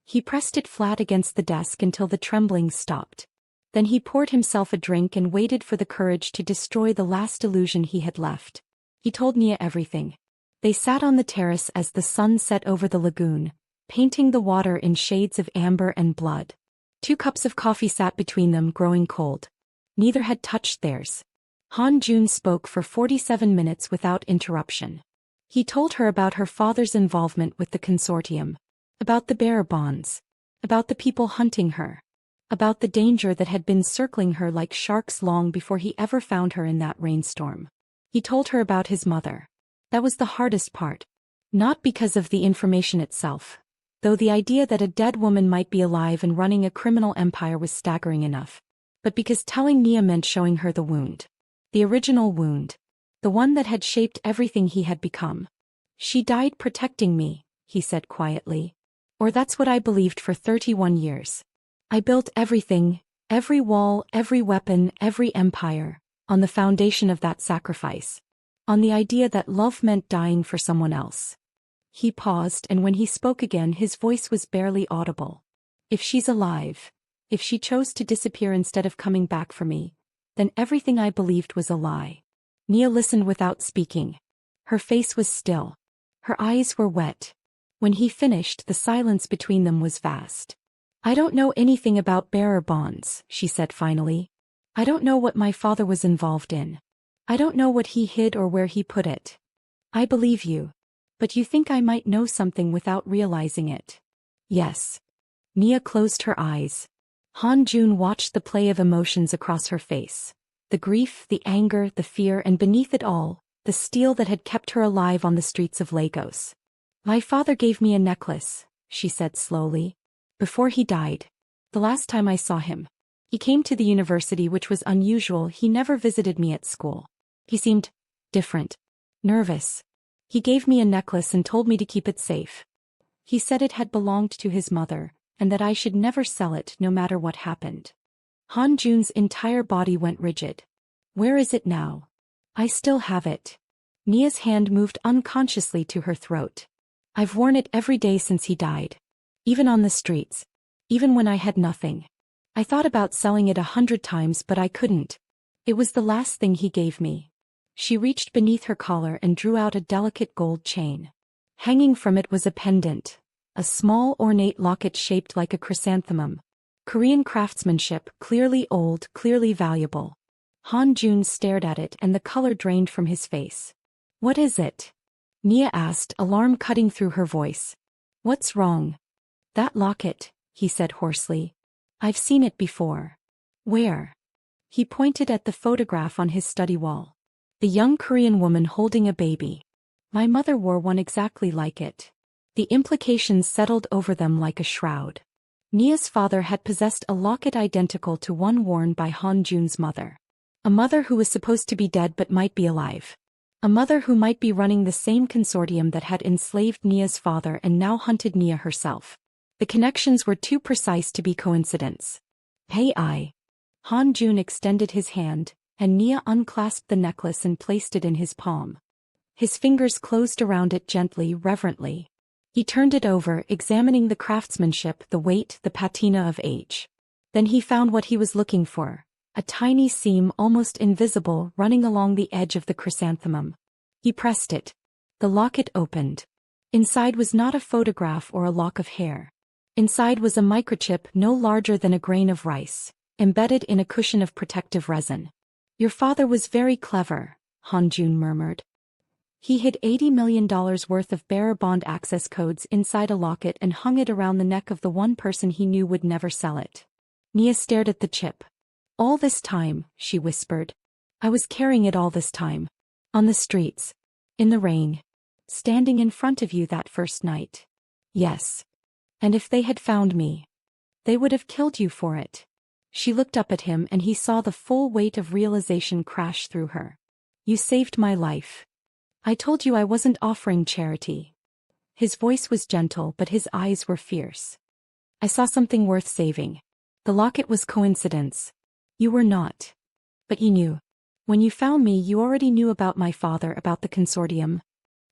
He pressed it flat against the desk until the trembling stopped. Then he poured himself a drink and waited for the courage to destroy the last illusion he had left. He told Nia everything. They sat on the terrace as the sun set over the lagoon, painting the water in shades of amber and blood. 2 cups of coffee sat between them, growing cold. Neither had touched theirs. Han Jun spoke for 47 minutes without interruption. He told her about her father's involvement with the consortium, about the bearer bonds, about the people hunting her, about the danger that had been circling her like sharks long before he ever found her in that rainstorm. He told her about his mother. That was the hardest part. Not because of the information itself, though the idea that a dead woman might be alive and running a criminal empire was staggering enough, but because telling Nia meant showing her the wound. The original wound. The one that had shaped everything he had become. "She died protecting me," he said quietly. "Or that's what I believed for 31 years. I built everything, every wall, every weapon, every empire, on the foundation of that sacrifice. On the idea that love meant dying for someone else." He paused, and when he spoke again his voice was barely audible. "If she's alive, if she chose to disappear instead of coming back for me, then everything I believed was a lie." Nia listened without speaking. Her face was still. Her eyes were wet. When he finished, the silence between them was vast. "I don't know anything about bearer bonds," she said finally. "I don't know what my father was involved in. I don't know what he hid or where he put it. I believe you. But you think I might know something without realizing it?" "Yes." Nia closed her eyes. Han Jun watched the play of emotions across her face. The grief, the anger, the fear, and beneath it all, the steel that had kept her alive on the streets of Lagos. "My father gave me a necklace," she said slowly. "Before he died. The last time I saw him. He came to the university, which was unusual. He never visited me at school. He seemed different. Nervous. He gave me a necklace and told me to keep it safe. He said it had belonged to his mother, and that I should never sell it no matter what happened." Han Jun's entire body went rigid. "Where is it now?" "I still have it." Nia's hand moved unconsciously to her throat. "I've worn it every day since he died. Even on the streets. Even when I had nothing. I thought about selling it 100 times, but I couldn't. It was the last thing he gave me." She reached beneath her collar and drew out a delicate gold chain. Hanging from it was a pendant, a small ornate locket shaped like a chrysanthemum. Korean craftsmanship, clearly old, clearly valuable. Han Joon stared at it and the color drained from his face. "What is it?" Nia asked, alarm cutting through her voice. "What's wrong?" "That locket," he said hoarsely. "I've seen it before." "Where?" He pointed at the photograph on his study wall. The young Korean woman holding a baby. "My mother wore one exactly like it." The implications settled over them like a shroud. Nia's father had possessed a locket identical to one worn by Han Joon's mother. A mother who was supposed to be dead but might be alive. A mother who might be running the same consortium that had enslaved Nia's father and now hunted Nia herself. The connections were too precise to be coincidence. "Hey, Han Joon extended his hand, and Nia unclasped the necklace and placed it in his palm. His fingers closed around it gently, reverently. He turned it over, examining the craftsmanship, the weight, the patina of age. Then he found what he was looking for, a tiny seam almost invisible running along the edge of the chrysanthemum. He pressed it. The locket opened. Inside was not a photograph or a lock of hair. Inside was a microchip no larger than a grain of rice, embedded in a cushion of protective resin. "Your father was very clever," Han Joon murmured. He hid $80 million worth of bearer bond access codes inside a locket and hung it around the neck of the one person he knew would never sell it. Nia stared at the chip. "All this time," she whispered. "I was carrying it all this time. On the streets. In the rain. Standing in front of you that first night. Yes. And if they had found me, they would have killed you for it." She looked up at him and he saw the full weight of realization crash through her. "You saved my life. I told you I wasn't offering charity." His voice was gentle but his eyes were fierce. "I saw something worth saving. The locket was coincidence. You were not. But you knew. When you found me you already knew about my father, about the consortium.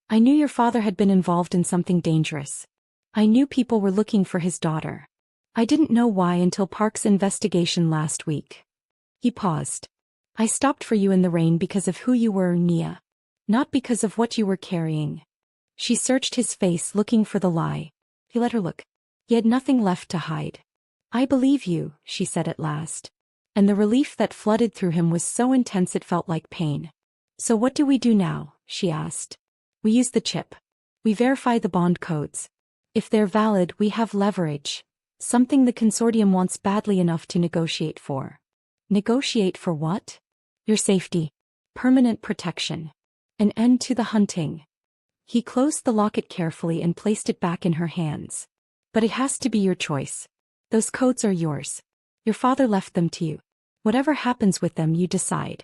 I knew your father had been involved in something dangerous. I knew people were looking for his daughter. I didn't know why until Park's investigation last week." He paused. "I stopped for you in the rain because of who you were, Nia. Not because of what you were carrying." She searched his face looking for the lie. He let her look. He had nothing left to hide. "I believe you," she said at last. And the relief that flooded through him was so intense it felt like pain. "So what do we do now?" she asked. "We use the chip. We verify the bond codes. If they're valid, we have leverage. Something the consortium wants badly enough to negotiate for." "Negotiate for what?" "Your safety. Permanent protection. An end to the hunting." He closed the locket carefully and placed it back in her hands. "But it has to be your choice. Those codes are yours. Your father left them to you. Whatever happens with them, you decide."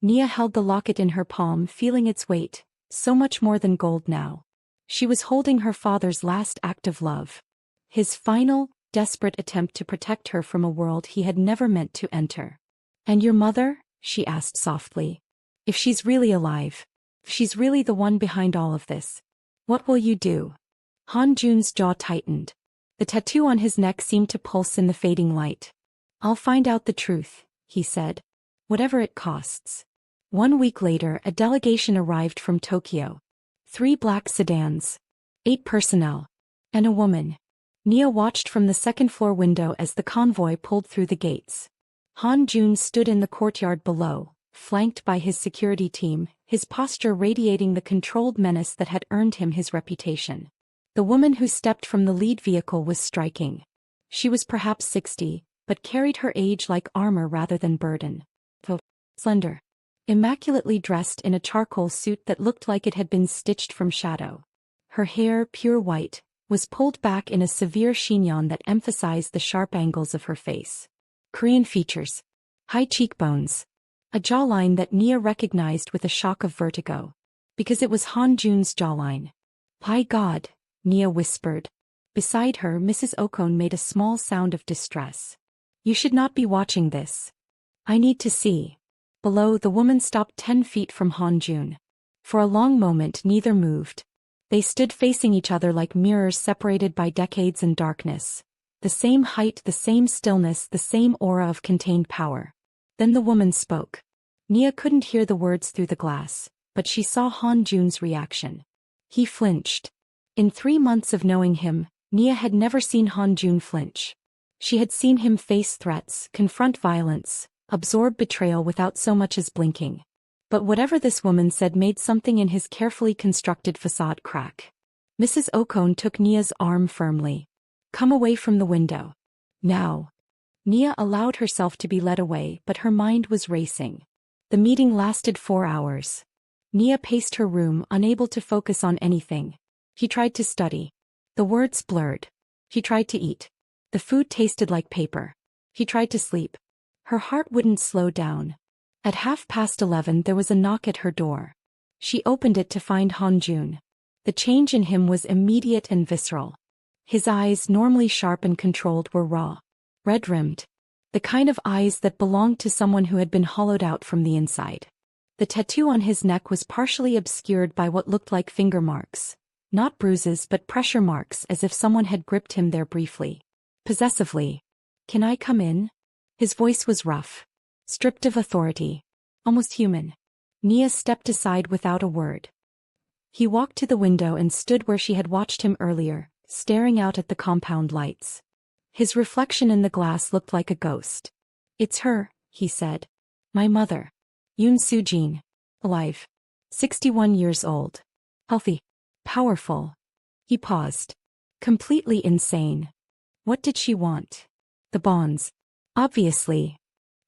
Nia held the locket in her palm, feeling its weight, so much more than gold now. She was holding her father's last act of love. His final, desperate attempt to protect her from a world he had never meant to enter. "And your mother?" she asked softly. "If she's really alive, if she's really the one behind all of this, what will you do?" Han Joon's jaw tightened. The tattoo on his neck seemed to pulse in the fading light. "I'll find out the truth," he said. "Whatever it costs." 1 week later, a delegation arrived from Tokyo. 3 black sedans. 8 personnel. And a woman. Nia watched from the second-floor window as the convoy pulled through the gates. Han Joon stood in the courtyard below, flanked by his security team, his posture radiating the controlled menace that had earned him his reputation. The woman who stepped from the lead vehicle was striking. She was perhaps 60, but carried her age like armor rather than burden. Slender. Immaculately dressed in a charcoal suit that looked like it had been stitched from shadow. Her hair, pure white, was pulled back in a severe chignon that emphasized the sharp angles of her face. Korean features. High cheekbones. A jawline that Nia recognized with a shock of vertigo. Because it was Han Joon's jawline. "My God," Nia whispered. Beside her, Mrs. Okon made a small sound of distress. "You should not be watching this. I need to see." Below, the woman stopped 10 feet from Han Joon. For a long moment neither moved. They stood facing each other like mirrors separated by decades and darkness. The same height, the same stillness, the same aura of contained power. Then the woman spoke. Nia couldn't hear the words through the glass, but she saw Han Jun's reaction. He flinched. In 3 months of knowing him, Nia had never seen Han Jun flinch. She had seen him face threats, confront violence, absorb betrayal without so much as blinking. But whatever this woman said made something in his carefully constructed facade crack. Mrs. Okone took Nia's arm firmly. "Come away from the window. Now." Nia allowed herself to be led away, but her mind was racing. The meeting lasted 4 hours. Nia paced her room, unable to focus on anything. He tried to study. The words blurred. He tried to eat. The food tasted like paper. He tried to sleep. Her heart wouldn't slow down. At 11:30 there was a knock at her door. She opened it to find Han Jun. The change in him was immediate and visceral. His eyes, normally sharp and controlled, were raw. Red-rimmed. The kind of eyes that belonged to someone who had been hollowed out from the inside. The tattoo on his neck was partially obscured by what looked like finger marks. Not bruises but pressure marks, as if someone had gripped him there briefly. Possessively. "Can I come in?" His voice was rough. Stripped of authority. Almost human. Nia stepped aside without a word. He walked to the window and stood where she had watched him earlier, staring out at the compound lights. His reflection in the glass looked like a ghost. "It's her," he said. "My mother. Yoon Soo-jin. Alive. 61 years old. Healthy. Powerful." He paused. Completely insane. What did she want? The bonds. Obviously.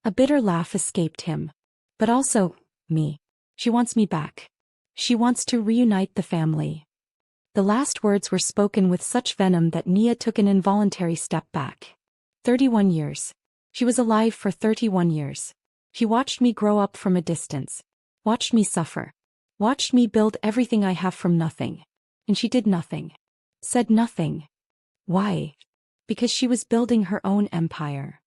A bitter laugh escaped him. But also, me. She wants me back. She wants to reunite the family. The last words were spoken with such venom that Nia took an involuntary step back. 31 years. She was alive for 31 years. She watched me grow up from a distance. Watched me suffer. Watched me build everything I have from nothing. And she did nothing. Said nothing. Why? Because she was building her own empire.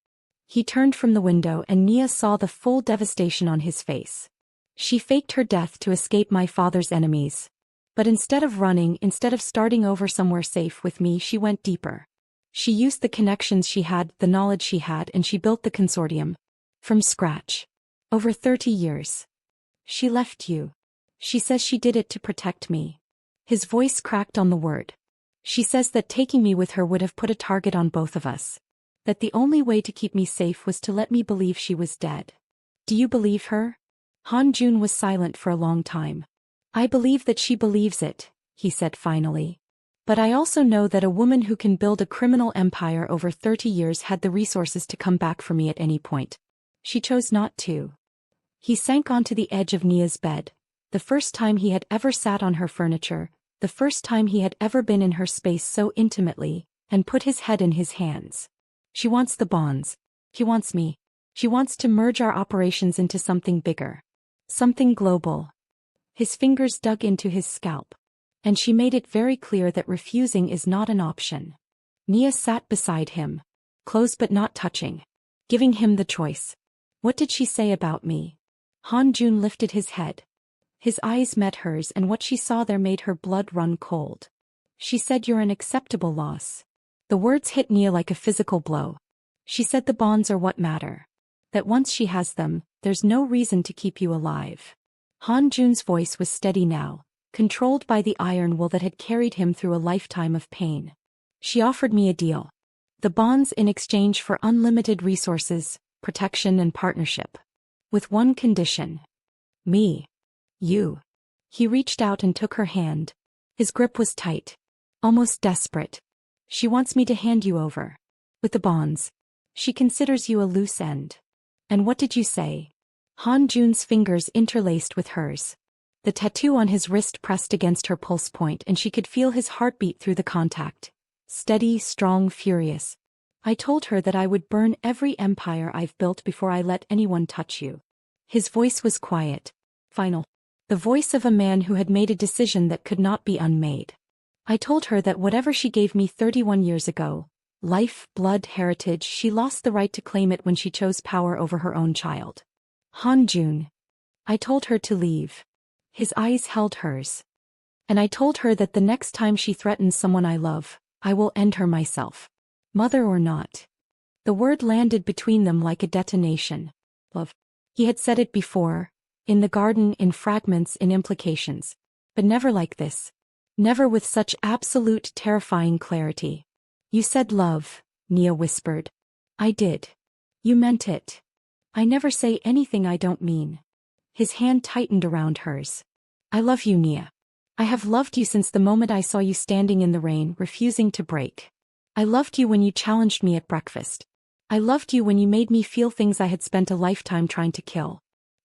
He turned from the window and Nia saw the full devastation on his face. "She faked her death to escape my father's enemies. But instead of running, instead of starting over somewhere safe with me, she went deeper. She used the connections she had, the knowledge she had, and she built the consortium. From scratch. Over 30 years. She left you. She says she did it to protect me." His voice cracked on the word. "She says that taking me with her would have put a target on both of us. That the only way to keep me safe was to let me believe she was dead." "Do you believe her?" Han Jun was silent for a long time. "I believe that she believes it," he said finally. "But I also know that a woman who can build a criminal empire over 30 years had the resources to come back for me at any point. She chose not to." He sank onto the edge of Nia's bed. The first time he had ever sat on her furniture, the first time he had ever been in her space so intimately, and put his head in his hands. "She wants the bonds. She wants me. She wants to merge our operations into something bigger. Something global." His fingers dug into his scalp. "And she made it very clear that refusing is not an option." Nia sat beside him. Close but not touching. Giving him the choice. "What did she say about me?" Han Jun lifted his head. His eyes met hers and what she saw there made her blood run cold. "She said you're an acceptable loss." The words hit Nia like a physical blow. "She said the bonds are what matter. That once she has them, there's no reason to keep you alive." Han Jun's voice was steady now, controlled by the iron will that had carried him through a lifetime of pain. "She offered me a deal. The bonds in exchange for unlimited resources, protection and partnership. With one condition. Me. You." He reached out and took her hand. His grip was tight. Almost desperate. "She wants me to hand you over. With the bonds. She considers you a loose end." "And what did you say?" Han Jun's fingers interlaced with hers. The tattoo on his wrist pressed against her pulse point and she could feel his heartbeat through the contact. Steady, strong, furious. "I told her that I would burn every empire I've built before I let anyone touch you." His voice was quiet. Final. The voice of a man who had made a decision that could not be unmade. "I told her that whatever she gave me 31 years ago, life, blood, heritage, she lost the right to claim it when she chose power over her own child." Han Jun. "I told her to leave." His eyes held hers. "And I told her that the next time she threatens someone I love, I will end her myself. Mother or not." The word landed between them like a detonation. "Love." He had said it before, in the garden, in fragments, in implications. But never like this. Never with such absolute terrifying clarity. You said love, Nia whispered. I did. You meant it. I never say anything I don't mean. His hand tightened around hers. I love you, Nia. I have loved you since the moment I saw you standing in the rain, refusing to break. I loved you when you challenged me at breakfast. I loved you when you made me feel things I had spent a lifetime trying to kill.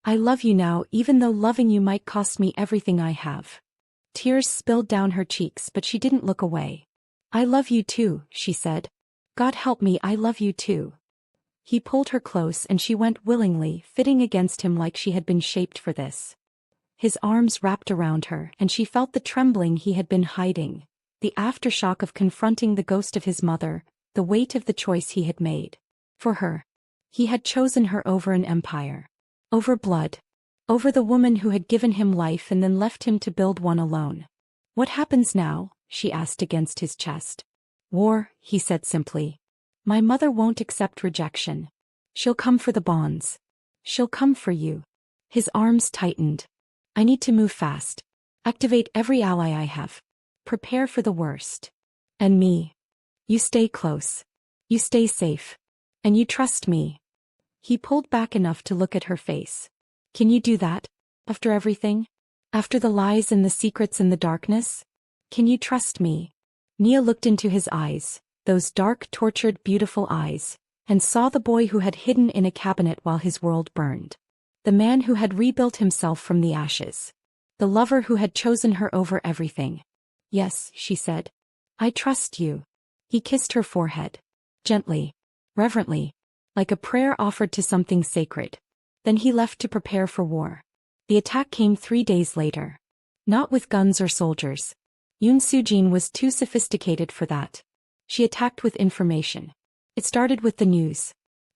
I love you now, even though loving you might cost me everything I have. Tears spilled down her cheeks, but she didn't look away. I love you too, she said. God help me, I love you too. He pulled her close and she went willingly, fitting against him like she had been shaped for this. His arms wrapped around her and she felt the trembling he had been hiding, the aftershock of confronting the ghost of his mother, the weight of the choice he had made. For her. He had chosen her over an empire. Over blood. Over the woman who had given him life and then left him to build one alone. What happens now? She asked against his chest. War, he said simply. My mother won't accept rejection. She'll come for the bonds. She'll come for you. His arms tightened. I need to move fast. Activate every ally I have. Prepare for the worst. And me. You stay close. You stay safe. And you trust me. He pulled back enough to look at her face. Can you do that? After everything? After the lies and the secrets and the darkness? Can you trust me? Nia looked into his eyes, those dark, tortured, beautiful eyes, and saw the boy who had hidden in a cabinet while his world burned. The man who had rebuilt himself from the ashes. The lover who had chosen her over everything. Yes, she said. I trust you. He kissed her forehead. Gently. Reverently. Like a prayer offered to something sacred. Then he left to prepare for war. The attack came 3 days later. Not with guns or soldiers. Yoon Soo-jin was too sophisticated for that. She attacked with information. It started with the news.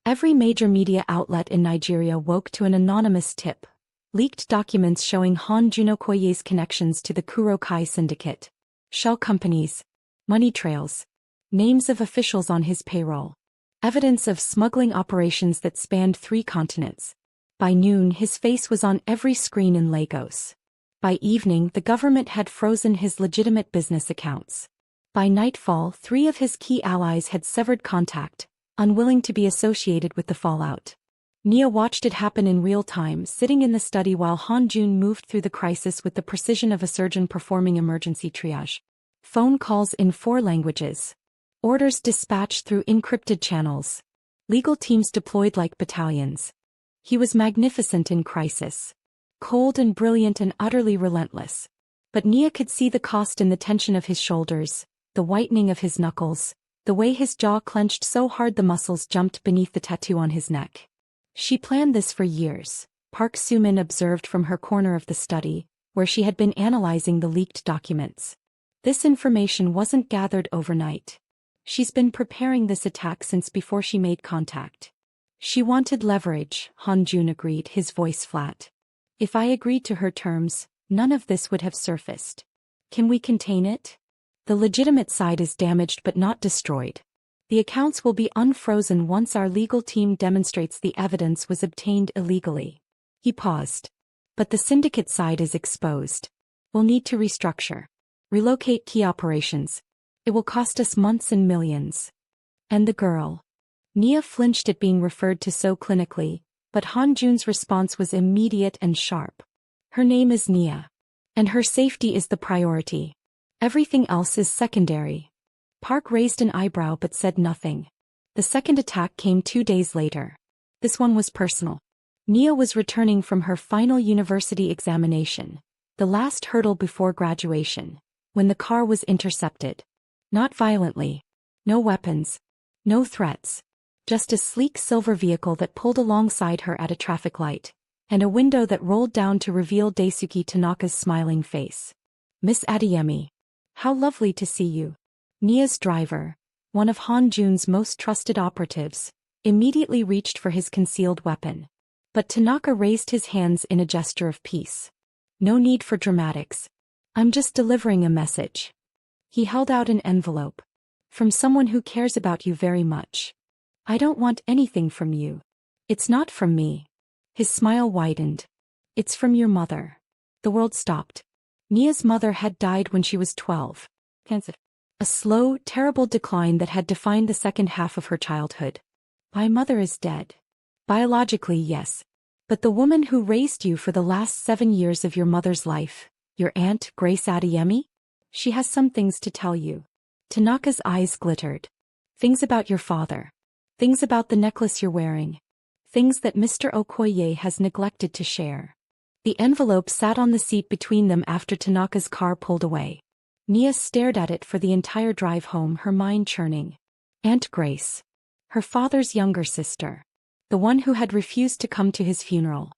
Every major media outlet in Nigeria woke to an anonymous tip. Leaked documents showing Han Joon-Okoye's connections to the Kurokai syndicate. Shell companies. Money trails. Names of officials on his payroll. Evidence of smuggling operations that spanned 3 continents. By noon, his face was on every screen in Lagos. By evening, the government had frozen his legitimate business accounts. By nightfall, 3 of his key allies had severed contact, unwilling to be associated with the fallout. Nia watched it happen in real time, sitting in the study while Han Jun moved through the crisis with the precision of a surgeon performing emergency triage. Phone calls in 4 languages. Orders dispatched through encrypted channels. Legal teams deployed like battalions. He was magnificent in crisis. Cold and brilliant and utterly relentless. But Nia could see the cost in the tension of his shoulders, the whitening of his knuckles, the way his jaw clenched so hard the muscles jumped beneath the tattoo on his neck. She planned this for years, Park Soo-min observed from her corner of the study, where she had been analyzing the leaked documents. This information wasn't gathered overnight. She's been preparing this attack since before she made contact. She wanted leverage, Han Jun agreed, his voice flat. If I agreed to her terms, none of this would have surfaced. Can we contain it? The legitimate side is damaged but not destroyed. The accounts will be unfrozen once our legal team demonstrates the evidence was obtained illegally. He paused. But the syndicate side is exposed. We'll need to restructure. Relocate key operations. It will cost us months and millions. And the girl. Nia flinched at being referred to so clinically, but Han Jun's response was immediate and sharp. Her name is Nia. And her safety is the priority. Everything else is secondary. Park raised an eyebrow but said nothing. The second attack came 2 days later. This one was personal. Nia was returning from her final university examination, the last hurdle before graduation, when the car was intercepted. Not violently. No weapons. No threats. Just a sleek silver vehicle that pulled alongside her at a traffic light, and a window that rolled down to reveal Daisuke Tanaka's smiling face. Miss Adeyemi. How lovely to see you. Nia's driver, one of Han Jun's most trusted operatives, immediately reached for his concealed weapon. But Tanaka raised his hands in a gesture of peace. No need for dramatics. I'm just delivering a message. He held out an envelope. From someone who cares about you very much. I don't want anything from you. It's not from me. His smile widened. It's from your mother. The world stopped. Nia's mother had died when she was 12. Cancer. A slow, terrible decline that had defined the second half of her childhood. My mother is dead. Biologically, yes. But the woman who raised you for the last 7 years of your mother's life, your Aunt Grace Adeyemi? She has some things to tell you. Tanaka's eyes glittered. Things about your father. Things about the necklace you're wearing. Things that Mr. Okoye has neglected to share. The envelope sat on the seat between them after Tanaka's car pulled away. Nia stared at it for the entire drive home, her mind churning. Aunt Grace. Her father's younger sister. The one who had refused to come to his funeral.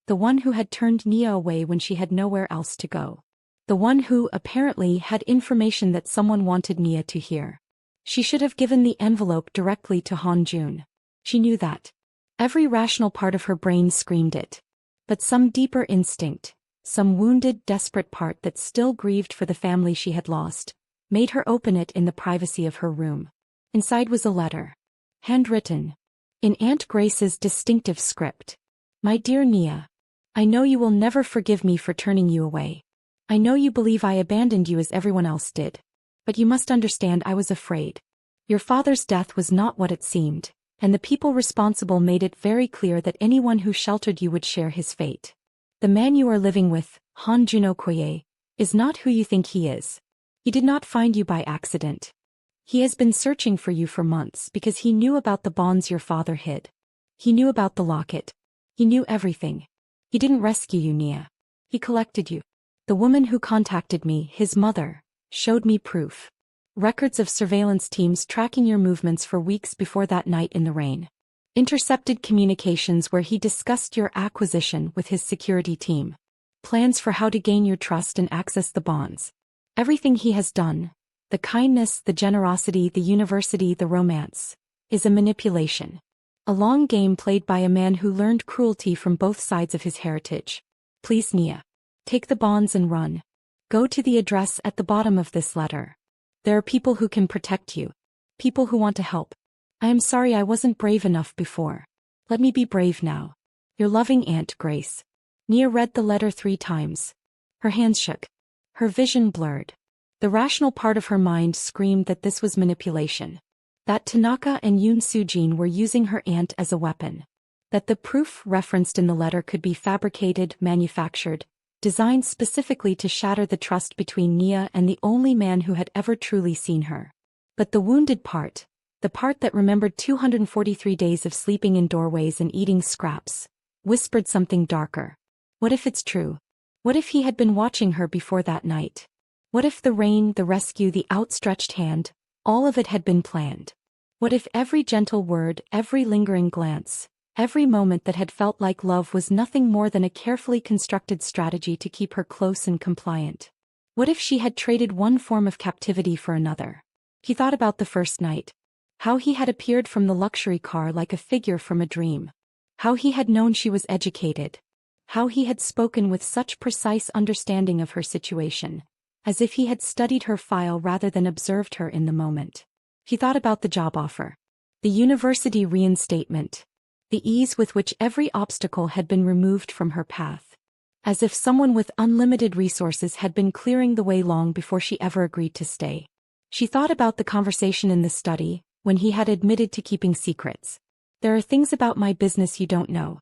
The one who had turned Nia away when she had nowhere else to go. The one who, apparently, had information that someone wanted Nia to hear. She should have given the envelope directly to Han Joon. She knew that. Every rational part of her brain screamed it. But some deeper instinct, some wounded, desperate part that still grieved for the family she had lost, made her open it in the privacy of her room. Inside was a letter. Handwritten. In Aunt Grace's distinctive script. My dear Nia. I know you will never forgive me for turning you away. I know you believe I abandoned you as everyone else did. But you must understand I was afraid. Your father's death was not what it seemed, and the people responsible made it very clear that anyone who sheltered you would share his fate. The man you are living with, Han Joon-Okoye, is not who you think he is. He did not find you by accident. He has been searching for you for months because he knew about the bonds your father hid. He knew about the locket. He knew everything. He didn't rescue you, Nia. He collected you. The woman who contacted me, his mother, showed me proof. Records of surveillance teams tracking your movements for weeks before that night in the rain. Intercepted communications where he discussed your acquisition with his security team. Plans for how to gain your trust and access the bonds. Everything he has done, the kindness, the generosity, the university, the romance, is a manipulation. A long game played by a man who learned cruelty from both sides of his heritage. Please, Nia. Take the bonds and run. Go to the address at the bottom of this letter. There are people who can protect you. People who want to help. I am sorry I wasn't brave enough before. Let me be brave now. Your loving Aunt Grace. Nia read the letter 3 times. Her hands shook. Her vision blurred. The rational part of her mind screamed that this was manipulation. That Tanaka and Yoon Soo-jin were using her aunt as a weapon. That the proof referenced in the letter could be fabricated, manufactured, designed specifically to shatter the trust between Nia and the only man who had ever truly seen her. But the wounded part, the part that remembered 243 days of sleeping in doorways and eating scraps, whispered something darker. What if it's true? What if he had been watching her before that night? What if the rain, the rescue, the outstretched hand, all of it had been planned? What if every gentle word, every lingering glance, every moment that had felt like love was nothing more than a carefully constructed strategy to keep her close and compliant? What if she had traded one form of captivity for another? He thought about the first night. How he had appeared from the luxury car like a figure from a dream. How he had known she was educated. How he had spoken with such precise understanding of her situation, as if he had studied her file rather than observed her in the moment. He thought about the job offer. The university reinstatement. The ease with which every obstacle had been removed from her path. As if someone with unlimited resources had been clearing the way long before she ever agreed to stay. She thought about the conversation in the study, when he had admitted to keeping secrets. There are things about my business you don't know.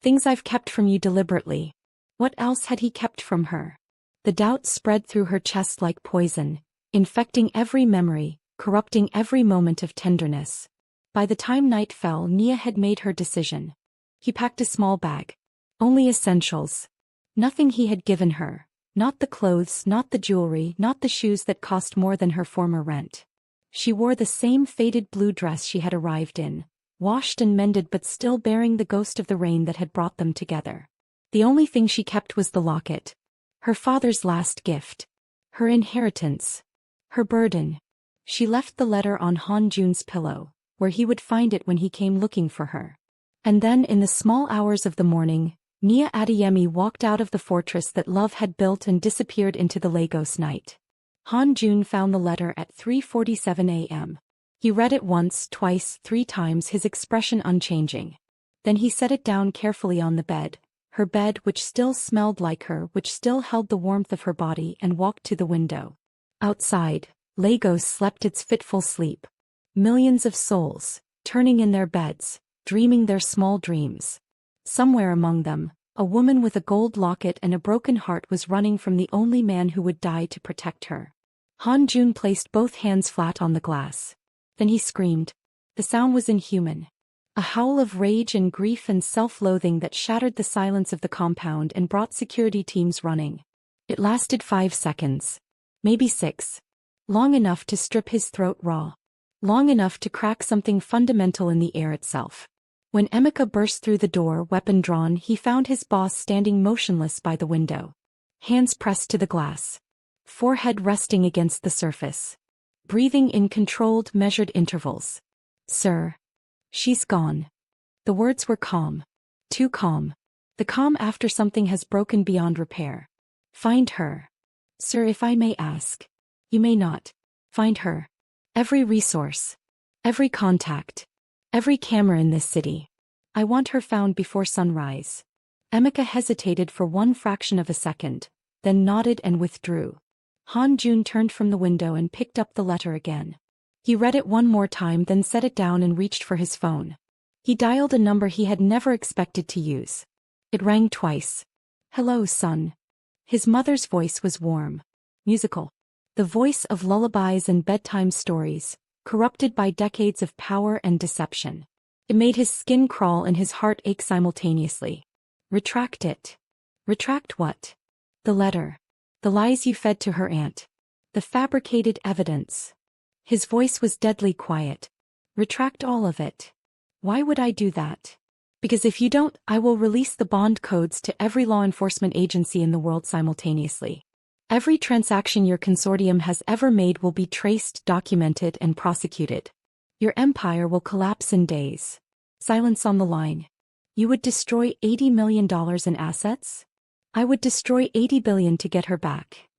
Things I've kept from you deliberately. What else had he kept from her? The doubt spread through her chest like poison, infecting every memory, corrupting every moment of tenderness. By the time night fell, Nia had made her decision. He packed a small bag. Only essentials. Nothing he had given her. Not the clothes, not the jewelry, not the shoes that cost more than her former rent. She wore the same faded blue dress she had arrived in, washed and mended but still bearing the ghost of the rain that had brought them together. The only thing she kept was the locket. Her father's last gift. Her inheritance. Her burden. She left the letter on Han Joon's pillow, where he would find it when he came looking for her. And then in the small hours of the morning, Nia Adeyemi walked out of the fortress that love had built and disappeared into the Lagos night. Han Joon found the letter at 3:47 a.m. He read it once, twice, 3 times, his expression unchanging. Then he set it down carefully on the bed, her bed which still smelled like her, which still held the warmth of her body, and walked to the window. Outside, Lagos slept its fitful sleep. Millions of souls, turning in their beds, dreaming their small dreams. Somewhere among them, a woman with a gold locket and a broken heart was running from the only man who would die to protect her. Han Jun placed both hands flat on the glass. Then he screamed. The sound was inhuman. A howl of rage and grief and self-loathing that shattered the silence of the compound and brought security teams running. It lasted 5 seconds. Maybe 6. Long enough to strip his throat raw. Long enough to crack something fundamental in the air itself. When Emeka burst through the door, weapon drawn, he found his boss standing motionless by the window. Hands pressed to the glass. Forehead resting against the surface. Breathing in controlled, measured intervals. Sir. She's gone. The words were calm. Too calm. The calm after something has broken beyond repair. Find her. Sir, if I may ask. You may not. Find her. Every resource. Every contact. Every camera in this city. I want her found before sunrise. Emeka hesitated for one fraction of a second, then nodded and withdrew. Han Jun turned from the window and picked up the letter again. He read it one more time, then set it down and reached for his phone. He dialed a number he had never expected to use. It rang twice. Hello, son. His mother's voice was warm. Musical. The voice of lullabies and bedtime stories, corrupted by decades of power and deception. It made his skin crawl and his heart ache simultaneously. Retract it. Retract what? The letter. The lies you fed to her aunt. The fabricated evidence. His voice was deadly quiet. Retract all of it. Why would I do that? Because if you don't, I will release the bond codes to every law enforcement agency in the world simultaneously. Every transaction your consortium has ever made will be traced, documented, and prosecuted. Your empire will collapse in days. Silence on the line. You would destroy $80 million in assets? I would destroy 80 billion to get her back.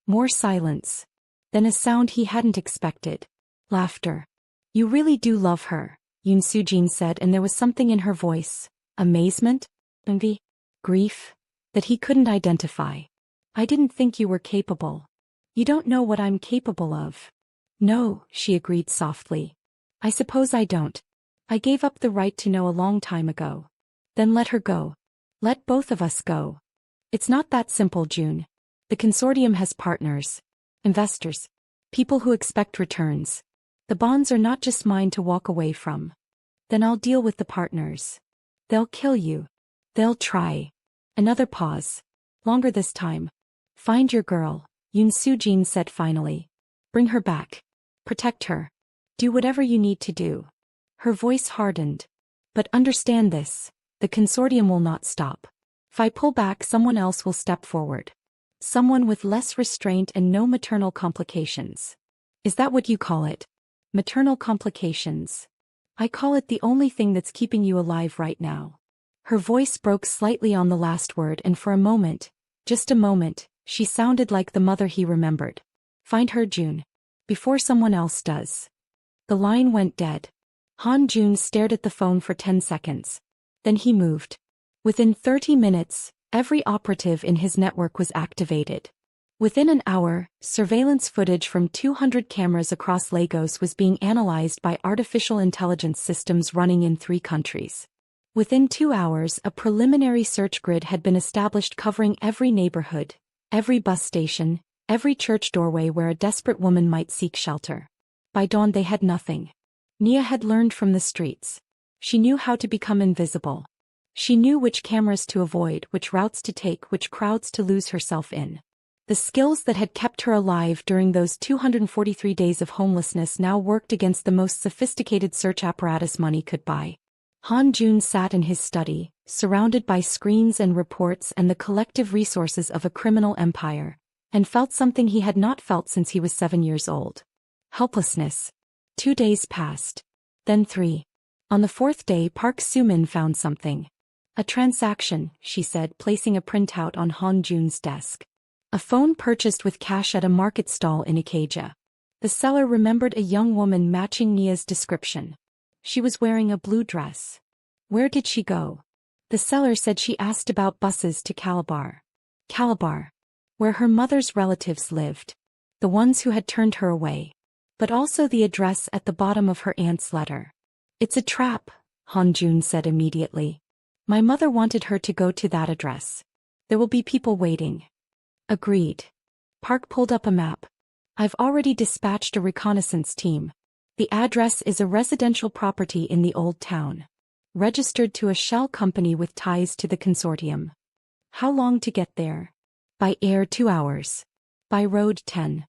More silence. Then a sound he hadn't expected. Laughter. You really do love her, Yoon Soo-jin said, and there was something in her voice. Amazement? Envy? Grief? That he couldn't identify. I didn't think you were capable. You don't know what I'm capable of. No, she agreed softly. I suppose I don't. I gave up the right to know a long time ago. Then let her go. Let both of us go. It's not that simple, June. The consortium has partners. Investors. People who expect returns. The bonds are not just mine to walk away from. Then I'll deal with the partners. They'll kill you. They'll try. Another pause. Longer this time. Find your girl, Yoon Soo-jin said finally. Bring her back. Protect her. Do whatever you need to do. Her voice hardened. But understand this, the consortium will not stop. If I pull back, someone else will step forward. Someone with less restraint and no maternal complications. Is that what you call it? Maternal complications. I call it the only thing that's keeping you alive right now. Her voice broke slightly on the last word, and for a moment, just a moment, she sounded like the mother he remembered. Find her, June. Before someone else does. The line went dead. Han Jun stared at the phone for 10 seconds. Then he moved. Within 30 minutes, every operative in his network was activated. Within an hour, surveillance footage from 200 cameras across Lagos was being analyzed by artificial intelligence systems running in 3 countries. Within 2 hours, a preliminary search grid had been established covering every neighborhood, every bus station, every church doorway where a desperate woman might seek shelter. By dawn they had nothing. Nia had learned from the streets. She knew how to become invisible. She knew which cameras to avoid, which routes to take, which crowds to lose herself in. The skills that had kept her alive during those 243 days of homelessness now worked against the most sophisticated search apparatus money could buy. Han Jun sat in his study, surrounded by screens and reports and the collective resources of a criminal empire, and felt something he had not felt since he was 7 years old. Helplessness. 2 days passed. Then 3. On the 4th day, Park Soo-min found something. A transaction, she said, placing a printout on Han Jun's desk. A phone purchased with cash at a market stall in Ikeja. The seller remembered a young woman matching Nia's description. She was wearing a blue dress. Where did she go? The seller said she asked about buses to Calabar. Calabar. Where her mother's relatives lived. The ones who had turned her away. But also the address at the bottom of her aunt's letter. It's a trap, Han Joon said immediately. My mother wanted her to go to that address. There will be people waiting. Agreed. Park pulled up a map. I've already dispatched a reconnaissance team. The address is a residential property in the old town. Registered to a shell company with ties to the consortium. How long to get there? By air 2 hours. By road 10.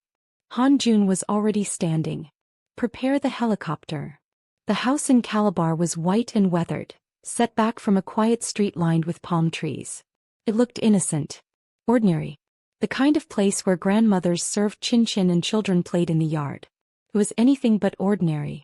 Han Joon was already standing. Prepare the helicopter. The house in Calabar was white and weathered, set back from a quiet street lined with palm trees. It looked innocent. Ordinary. The kind of place where grandmothers served chin-chin and children played in the yard. It was anything but ordinary.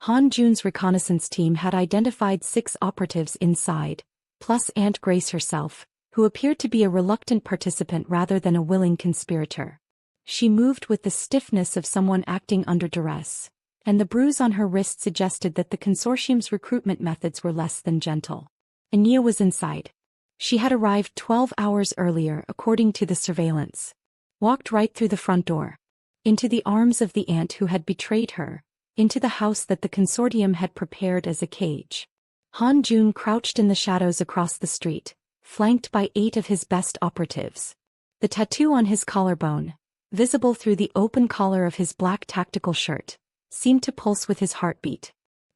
Han Joon's reconnaissance team had identified 6 operatives inside, plus Aunt Grace herself, who appeared to be a reluctant participant rather than a willing conspirator. She moved with the stiffness of someone acting under duress, and the bruise on her wrist suggested that the consortium's recruitment methods were less than gentle. Ania was inside. She had arrived 12 hours earlier according to the surveillance. Walked right through the front door. Into the arms of the aunt who had betrayed her. Into the house that the consortium had prepared as a cage. Han Joon crouched in the shadows across the street, flanked by 8 of his best operatives. The tattoo on his collarbone, visible through the open collar of his black tactical shirt, seemed to pulse with his heartbeat.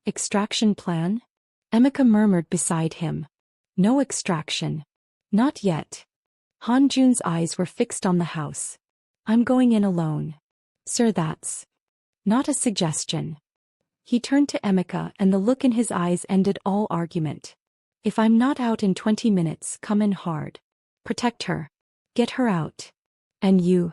Extraction plan? Emeka murmured beside him. No extraction. Not yet. Han Joon's eyes were fixed on the house. I'm going in alone. Sir, that's not a suggestion. He turned to Emeka and the look in his eyes ended all argument. If I'm not out in 20 minutes, come in hard. Protect her. Get her out. And you?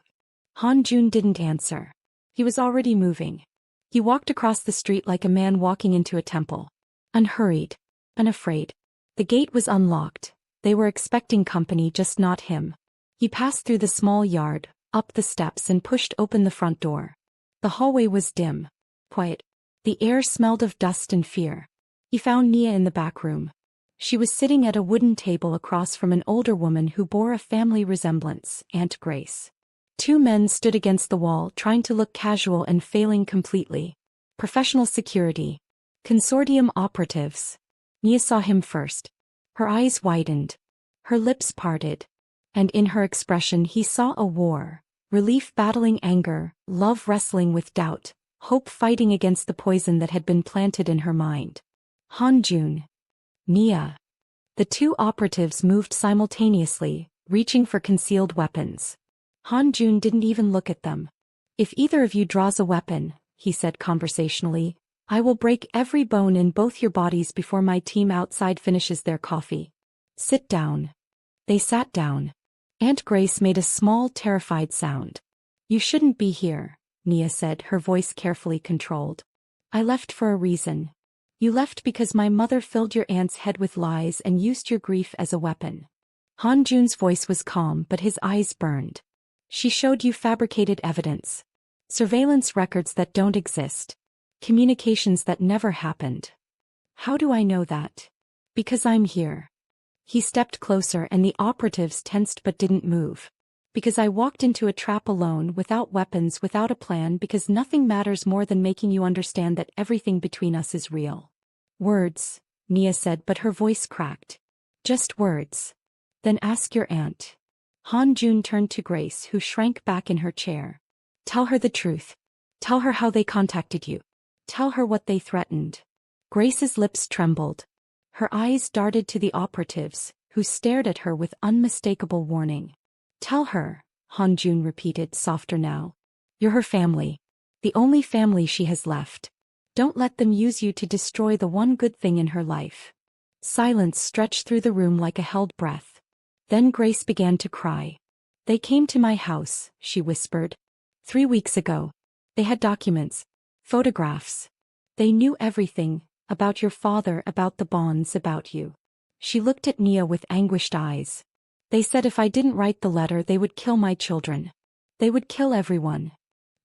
Han Joon didn't answer. He was already moving. He walked across the street like a man walking into a temple. Unhurried. Unafraid. The gate was unlocked. They were expecting company, just not him. He passed through the small yard, up the steps and pushed open the front door. The hallway was dim. Quiet. The air smelled of dust and fear. He found Nia in the back room. She was sitting at a wooden table across from an older woman who bore a family resemblance, Aunt Grace. 2 men stood against the wall trying to look casual and failing completely. Professional security. Consortium operatives. Nia saw him first. Her eyes widened. Her lips parted. And in her expression he saw a war. Relief battling anger, love wrestling with doubt, hope fighting against the poison that had been planted in her mind. Han Joon. Nia. The 2 operatives moved simultaneously, reaching for concealed weapons. Han Joon didn't even look at them. If either of you draws a weapon, he said conversationally, I will break every bone in both your bodies before my team outside finishes their coffee. Sit down. They sat down. Aunt Grace made a small, terrified sound. You shouldn't be here, Nia said, her voice carefully controlled. I left for a reason. You left because my mother filled your aunt's head with lies and used your grief as a weapon. Han Joon's voice was calm but his eyes burned. She showed you fabricated evidence. Surveillance records that don't exist. Communications that never happened. How do I know that? Because I'm here. He stepped closer and the operatives tensed but didn't move. Because I walked into a trap alone, without weapons, without a plan, because nothing matters more than making you understand that everything between us is real. Words, Nia said, but her voice cracked. Just words. Then ask your aunt. Han Joon turned to Grace, who shrank back in her chair. Tell her the truth. Tell her how they contacted you. Tell her what they threatened. Grace's lips trembled. Her eyes darted to the operatives, who stared at her with unmistakable warning. Tell her, Han Joon repeated, softer now. You're her family. The only family she has left. Don't let them use you to destroy the one good thing in her life. Silence stretched through the room like a held breath. Then Grace began to cry. They came to my house, she whispered. 3 weeks ago. They had documents. Photographs. They knew everything. About your father, about the bonds, about you. She looked at Nia with anguished eyes. They said if I didn't write the letter they would kill my children. They would kill everyone.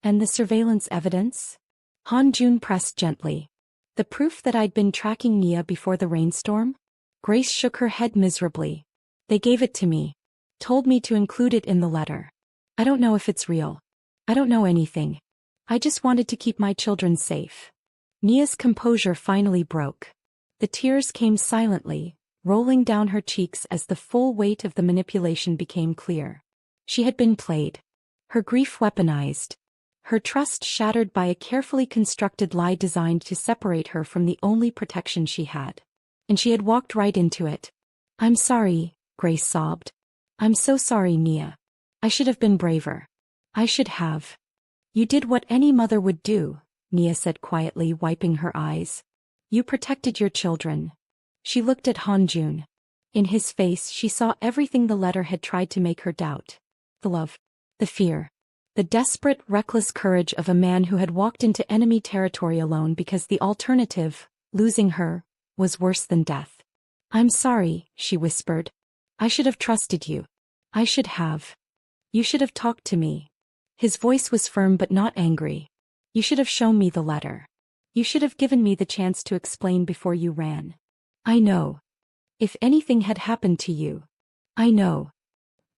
And the surveillance evidence? Han Joon pressed gently. The proof that I'd been tracking Nia before the rainstorm? Grace shook her head miserably. They gave it to me. Told me to include it in the letter. I don't know if it's real. I don't know anything. I just wanted to keep my children safe. Nia's composure finally broke. The tears came silently, rolling down her cheeks as the full weight of the manipulation became clear. She had been played. Her grief weaponized. Her trust shattered by a carefully constructed lie designed to separate her from the only protection she had. And she had walked right into it. I'm sorry, Grace sobbed. I'm so sorry, Nia. I should have been braver. I should have. You did what any mother would do, Nia said quietly, wiping her eyes. You protected your children. She looked at Han Joon. In his face she saw everything the letter had tried to make her doubt. The love. The fear. The desperate, reckless courage of a man who had walked into enemy territory alone because the alternative, losing her, was worse than death. I'm sorry, she whispered. I should have trusted you. I should have. You should have talked to me. His voice was firm but not angry. You should have shown me the letter. You should have given me the chance to explain before you ran. I know. If anything had happened to you. I know.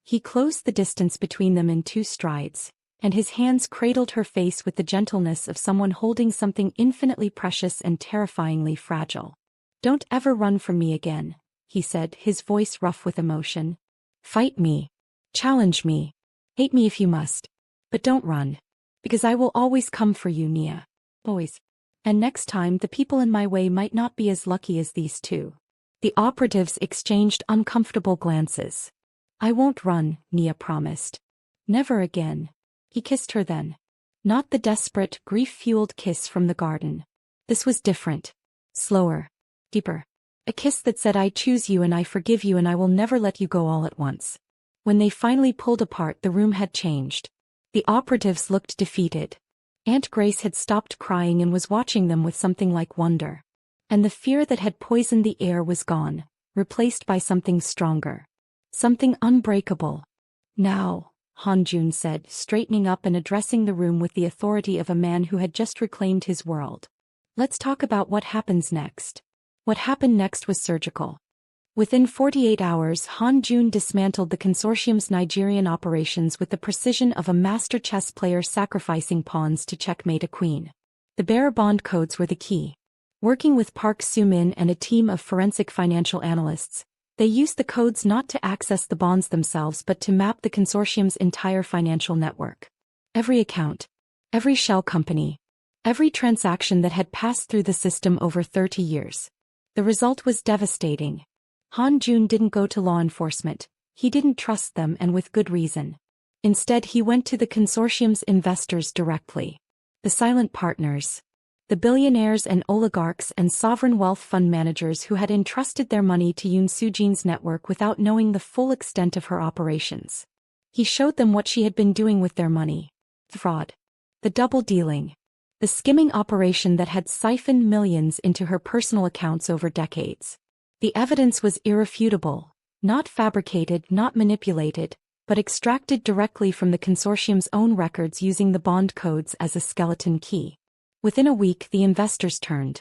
He closed the distance between them in 2 strides, and his hands cradled her face with the gentleness of someone holding something infinitely precious and terrifyingly fragile. Don't ever run from me again, he said, his voice rough with emotion. Fight me. Challenge me. Hate me if you must. But don't run. Because I will always come for you, Nia. Always. And next time the people in my way might not be as lucky as these two. The operatives exchanged uncomfortable glances. I won't run, Nia promised. Never again. He kissed her then. Not the desperate, grief-fueled kiss from the garden. This was different. Slower. Deeper. A kiss that said I choose you and I forgive you and I will never let you go all at once. When they finally pulled apart, the room had changed. The operatives looked defeated. Aunt Grace had stopped crying and was watching them with something like wonder. And the fear that had poisoned the air was gone, replaced by something stronger. Something unbreakable. Now, Han Joon said, straightening up and addressing the room with the authority of a man who had just reclaimed his world. Let's talk about what happens next. What happened next was surgical. Within 48 hours, Han Joon dismantled the consortium's Nigerian operations with the precision of a master chess player sacrificing pawns to checkmate a queen. The bearer bond codes were the key. Working with Park Soo-min and a team of forensic financial analysts, they used the codes not to access the bonds themselves but to map the consortium's entire financial network. Every account, every shell company, every transaction that had passed through the system over 30 years. The result was devastating. Han Joon didn't go to law enforcement. He didn't trust them, and with good reason. Instead, he went to the consortium's investors directly. The silent partners. The billionaires and oligarchs and sovereign wealth fund managers who had entrusted their money to Yoon Soo-jin's network without knowing the full extent of her operations. He showed them what she had been doing with their money. The fraud. The double dealing. The skimming operation that had siphoned millions into her personal accounts over decades. The evidence was irrefutable, not fabricated, not manipulated, but extracted directly from the consortium's own records using the bond codes as a skeleton key. Within a week, the investors turned.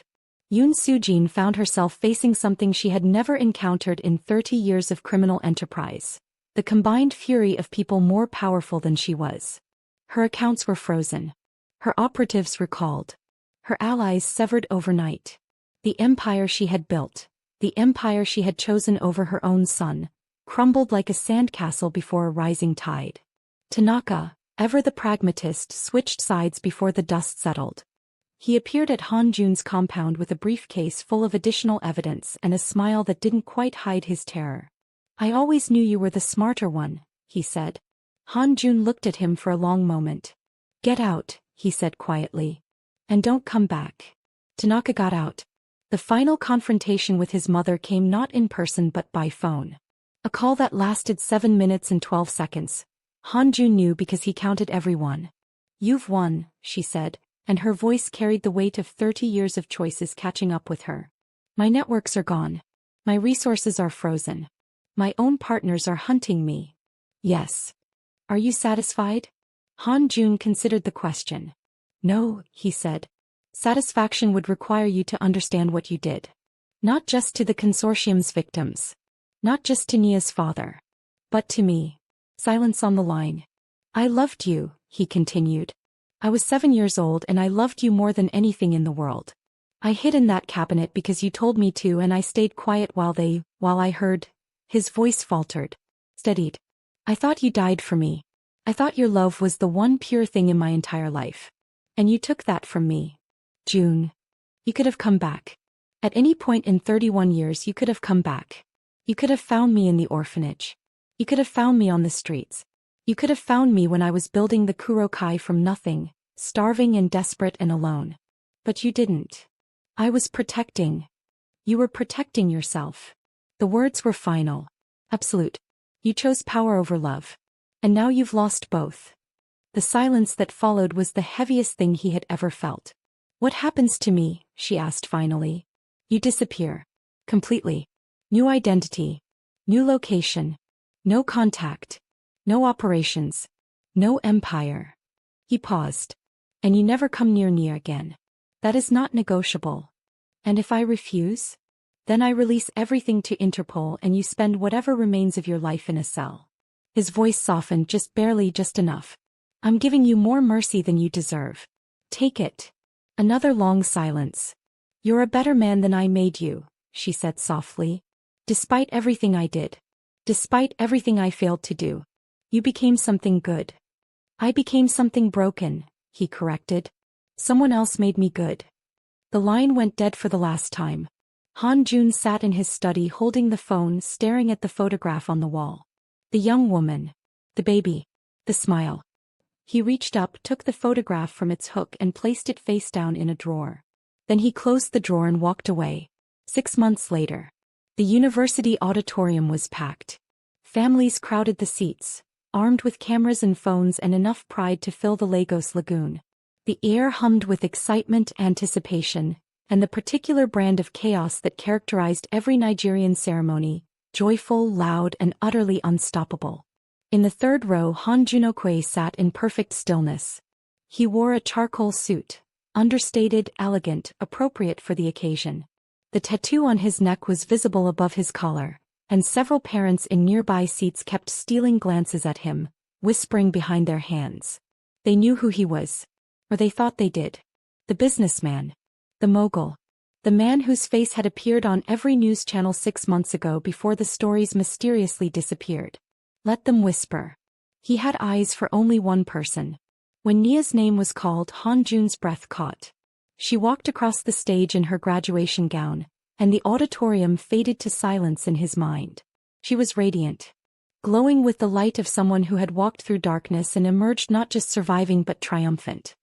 Yoon Soo-jin found herself facing something she had never encountered in 30 years of criminal enterprise. The combined fury of people more powerful than she was. Her accounts were frozen. Her operatives recalled. Her allies severed overnight. The empire she had built, the empire she had chosen over her own son, crumbled like a sandcastle before a rising tide. Tanaka, ever the pragmatist, switched sides before the dust settled. He appeared at Han Joon's compound with a briefcase full of additional evidence and a smile that didn't quite hide his terror. I always knew you were the smarter one, he said. Han Joon looked at him for a long moment. Get out, he said quietly. And don't come back. Tanaka got out. The final confrontation with his mother came not in person but by phone. A call that lasted 7 minutes and 12 seconds. Han Joon knew because he counted everyone. You've won, she said, and her voice carried the weight of 30 years of choices catching up with her. My networks are gone. My resources are frozen. My own partners are hunting me. Yes. Are you satisfied? Han Joon considered the question. No, he said. Satisfaction would require you to understand what you did. Not just to the consortium's victims. Not just to Nia's father. But to me. Silence on the line. I loved you, he continued. I was 7 years old and I loved you more than anything in the world. I hid in that cabinet because you told me to, and I stayed quiet while I heard. His voice faltered. Steadied. I thought you died for me. I thought your love was the one pure thing in my entire life. And you took that from me. June. You could have come back. At any point in 31 years you could have come back. You could have found me in the orphanage. You could have found me on the streets. You could have found me when I was building the Kurokai from nothing, starving and desperate and alone. But you didn't. I was protecting. You were protecting yourself. The words were final. Absolute. You chose power over love. And now you've lost both. The silence that followed was the heaviest thing he had ever felt. What happens to me? She asked finally. You disappear. Completely. New identity. New location. No contact. No operations. No empire. He paused. And you never come near Nia again. That is not negotiable. And if I refuse? Then I release everything to Interpol and you spend whatever remains of your life in a cell. His voice softened just barely, just enough. I'm giving you more mercy than you deserve. Take it. Another long silence. You're a better man than I made you, she said softly. Despite everything I did. Despite everything I failed to do. You became something good. I became something broken, he corrected. Someone else made me good. The line went dead for the last time. Han Jun sat in his study holding the phone, staring at the photograph on the wall. The young woman. The baby. The smile. He reached up, took the photograph from its hook and placed it face down in a drawer. Then he closed the drawer and walked away. 6 months later. The university auditorium was packed. Families crowded the seats, armed with cameras and phones and enough pride to fill the Lagos lagoon. The air hummed with excitement, anticipation, and the particular brand of chaos that characterized every Nigerian ceremony, joyful, loud, and utterly unstoppable. In the third row, Han Joon-Okoye sat in perfect stillness. He wore a charcoal suit, understated, elegant, appropriate for the occasion. The tattoo on his neck was visible above his collar, and several parents in nearby seats kept stealing glances at him, whispering behind their hands. They knew who he was. Or they thought they did. The businessman. The mogul. The man whose face had appeared on every news channel 6 months ago before the stories mysteriously disappeared. Let them whisper. He had eyes for only one person. When Nia's name was called, Han Jun's breath caught. She walked across the stage in her graduation gown, and the auditorium faded to silence in his mind. She was radiant. Glowing with the light of someone who had walked through darkness and emerged not just surviving but triumphant.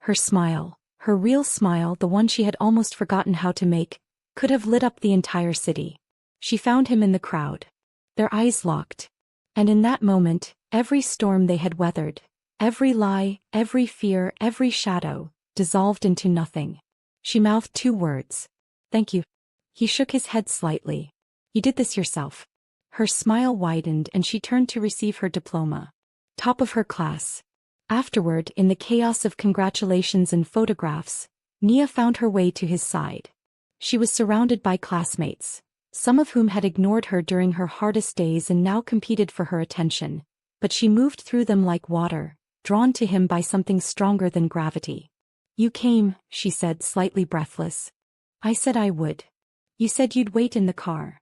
Her smile, her real smile, the one she had almost forgotten how to make, could have lit up the entire city. She found him in the crowd. Their eyes locked. And in that moment, every storm they had weathered, every lie, every fear, every shadow, dissolved into nothing. She mouthed 2 words. Thank you. He shook his head slightly. You did this yourself. Her smile widened and she turned to receive her diploma. Top of her class. Afterward, in the chaos of congratulations and photographs, Nia found her way to his side. She was surrounded by classmates, some of whom had ignored her during her hardest days and now competed for her attention, but she moved through them like water, drawn to him by something stronger than gravity. You came, she said, slightly breathless. I said I would. You said you'd wait in the car.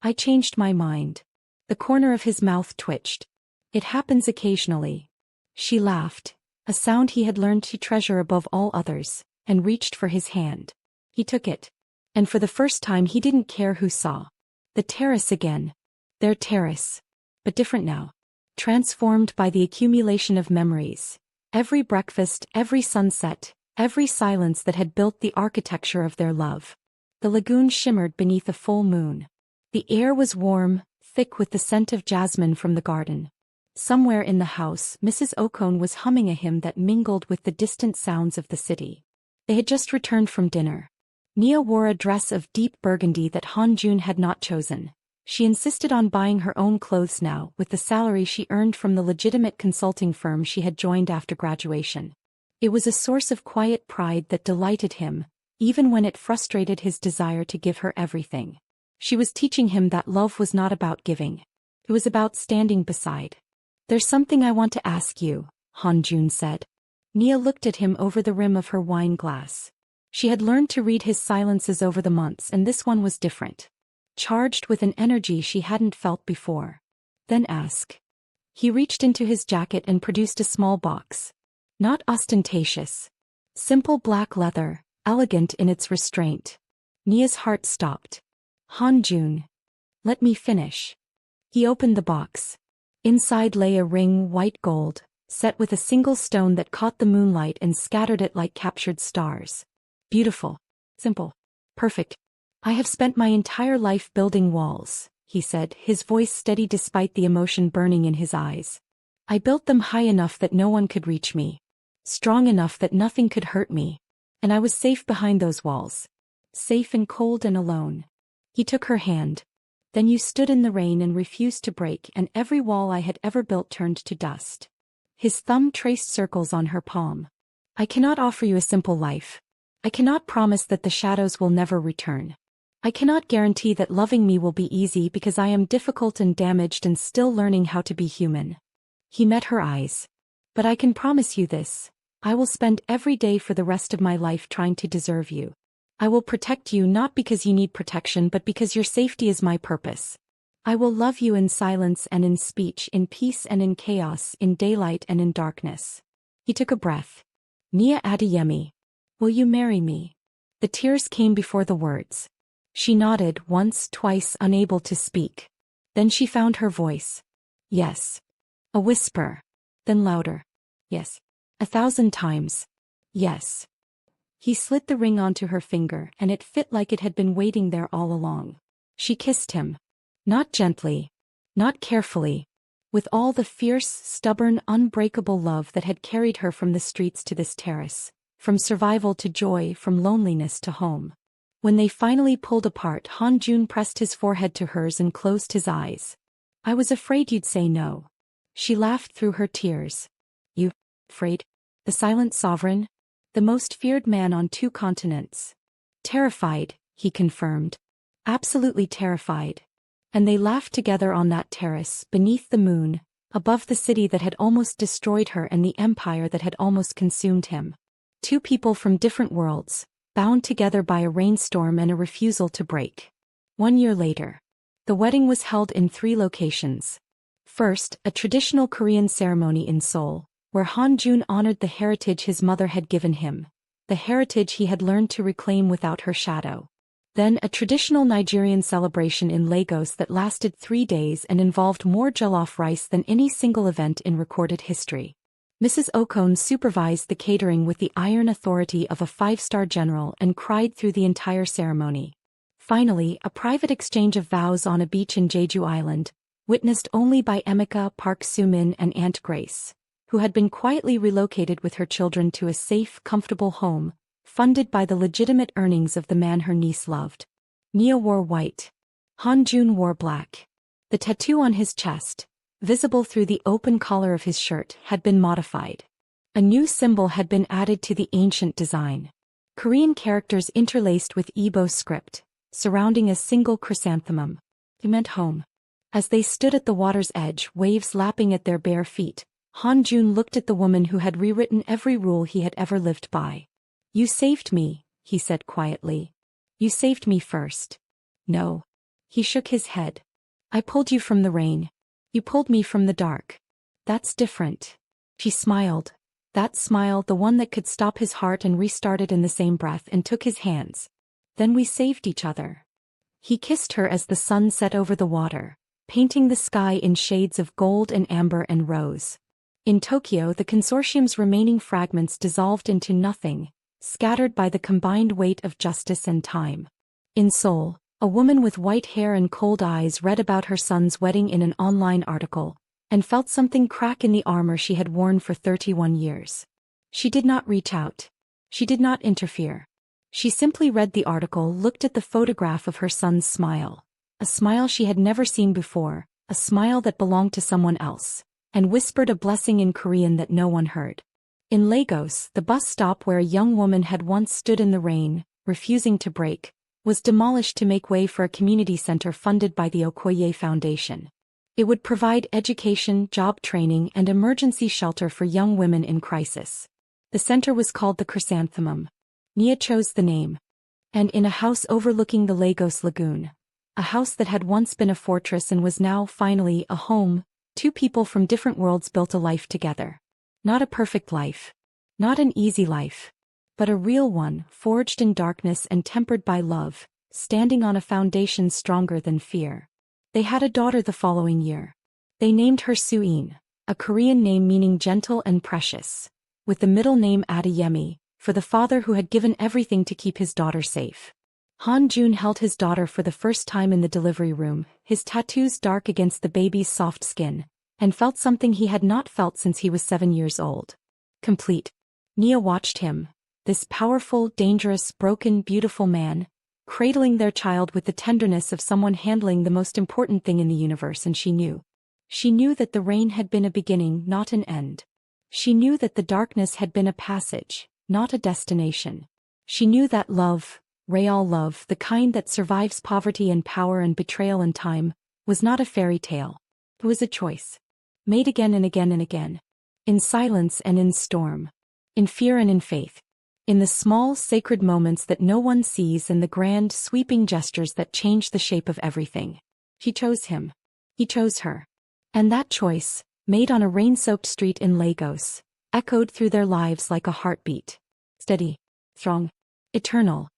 I changed my mind. The corner of his mouth twitched. It happens occasionally. She laughed, a sound he had learned to treasure above all others, and reached for his hand. He took it. And for the first time he didn't care who saw. The terrace again. Their terrace. But different now. Transformed by the accumulation of memories. Every breakfast, every sunset, every silence that had built the architecture of their love. The lagoon shimmered beneath a full moon. The air was warm, thick with the scent of jasmine from the garden. Somewhere in the house, Mrs. Okon was humming a hymn that mingled with the distant sounds of the city. They had just returned from dinner. Nia wore a dress of deep burgundy that Han Jun had not chosen. She insisted on buying her own clothes now with the salary she earned from the legitimate consulting firm she had joined after graduation. It was a source of quiet pride that delighted him, even when it frustrated his desire to give her everything. She was teaching him that love was not about giving. It was about standing beside. "There's something I want to ask you," Han Jun said. Nia looked at him over the rim of her wine glass. She had learned to read his silences over the months, and this one was different. Charged with an energy she hadn't felt before. "Then ask." He reached into his jacket and produced a small box. Not ostentatious. Simple black leather, elegant in its restraint. Nia's heart stopped. "Han Jun. Let me finish." He opened the box. Inside lay a ring, white gold, set with a single stone that caught the moonlight and scattered it like captured stars. "Beautiful. Simple. Perfect. I have spent my entire life building walls," he said, his voice steady despite the emotion burning in his eyes. "I built them high enough that no one could reach me. Strong enough that nothing could hurt me. And I was safe behind those walls. Safe and cold and alone." He took her hand. "Then you stood in the rain and refused to break, and every wall I had ever built turned to dust." His thumb traced circles on her palm. "I cannot offer you a simple life. I cannot promise that the shadows will never return. I cannot guarantee that loving me will be easy because I am difficult and damaged and still learning how to be human." He met her eyes. "But I can promise you this. I will spend every day for the rest of my life trying to deserve you. I will protect you not because you need protection but because your safety is my purpose. I will love you in silence and in speech, in peace and in chaos, in daylight and in darkness." He took a breath. "Nia Adeyemi. Will you marry me?" The tears came before the words. She nodded once, twice, unable to speak. Then she found her voice. "Yes." A whisper. Then louder. "Yes." 1,000 times. "Yes." He slid the ring onto her finger, and it fit like it had been waiting there all along. She kissed him. Not gently. Not carefully. With all the fierce, stubborn, unbreakable love that had carried her from the streets to this terrace, from survival to joy, from loneliness to home. When they finally pulled apart, Han Jun pressed his forehead to hers and closed his eyes. "I was afraid you'd say no." She laughed through her tears. "You? Afraid? The silent sovereign? The most feared man on 2 continents." "Terrified," he confirmed. "Absolutely terrified." And they laughed together on that terrace, beneath the moon, above the city that had almost destroyed her and the empire that had almost consumed him. 2 people from different worlds, bound together by a rainstorm and a refusal to break. 1 year later. The wedding was held in 3 locations. First, a traditional Korean ceremony in Seoul, where Han Jun honored the heritage his mother had given him, the heritage he had learned to reclaim without her shadow. Then a traditional Nigerian celebration in Lagos that lasted 3 days and involved more jollof rice than any single event in recorded history. Mrs. Okoye supervised the catering with the iron authority of a 5-star general and cried through the entire ceremony. Finally, a private exchange of vows on a beach in Jeju Island, witnessed only by Emeka, Park Soo-min and Aunt Grace, who had been quietly relocated with her children to a safe, comfortable home, funded by the legitimate earnings of the man her niece loved. Nia wore white. Han Jun wore black. The tattoo on his chest, visible through the open collar of his shirt, had been modified. A new symbol had been added to the ancient design. Korean characters interlaced with Igbo script, surrounding a single chrysanthemum. It meant home. As they stood at the water's edge, waves lapping at their bare feet, Han Jun looked at the woman who had rewritten every rule he had ever lived by. "You saved me," he said quietly. "You saved me first." "No." He shook his head. "I pulled you from the rain. You pulled me from the dark. That's different." She smiled. That smile, the one that could stop his heart and restart it in the same breath, and took his hands. "Then we saved each other." He kissed her as the sun set over the water, painting the sky in shades of gold and amber and rose. In Tokyo, the consortium's remaining fragments dissolved into nothing, scattered by the combined weight of justice and time. In Seoul, a woman with white hair and cold eyes read about her son's wedding in an online article, and felt something crack in the armor she had worn for 31 years. She did not reach out. She did not interfere. She simply read the article, looked at the photograph of her son's smile, a smile she had never seen before, a smile that belonged to someone else, and whispered a blessing in Korean that no one heard. In Lagos, the bus stop where a young woman had once stood in the rain, refusing to break, was demolished to make way for a community center funded by the Okoye Foundation. It would provide education, job training, and emergency shelter for young women in crisis. The center was called the Chrysanthemum. Nia chose the name. And in a house overlooking the Lagos Lagoon, a house that had once been a fortress and was now, finally, a home, two people from different worlds built a life together. Not a perfect life. Not an easy life. But a real one, forged in darkness and tempered by love, standing on a foundation stronger than fear. They had a daughter the following year. They named her Soo-in, a Korean name meaning gentle and precious, with the middle name Adeyemi, for the father who had given everything to keep his daughter safe. Han Joon held his daughter for the first time in the delivery room, his tattoos dark against the baby's soft skin, and felt something he had not felt since he was 7 years old. Complete. Nia watched him, this powerful, dangerous, broken, beautiful man, cradling their child with the tenderness of someone handling the most important thing in the universe, and she knew. She knew that the rain had been a beginning, not an end. She knew that the darkness had been a passage, not a destination. She knew that love, real love, the kind that survives poverty and power and betrayal and time, was not a fairy tale. It was a choice. Made again and again and again. In silence and in storm. In fear and in faith. In the small, sacred moments that no one sees and the grand, sweeping gestures that change the shape of everything. He chose him. He chose her. And that choice, made on a rain-soaked street in Lagos, echoed through their lives like a heartbeat. Steady. Strong. Eternal.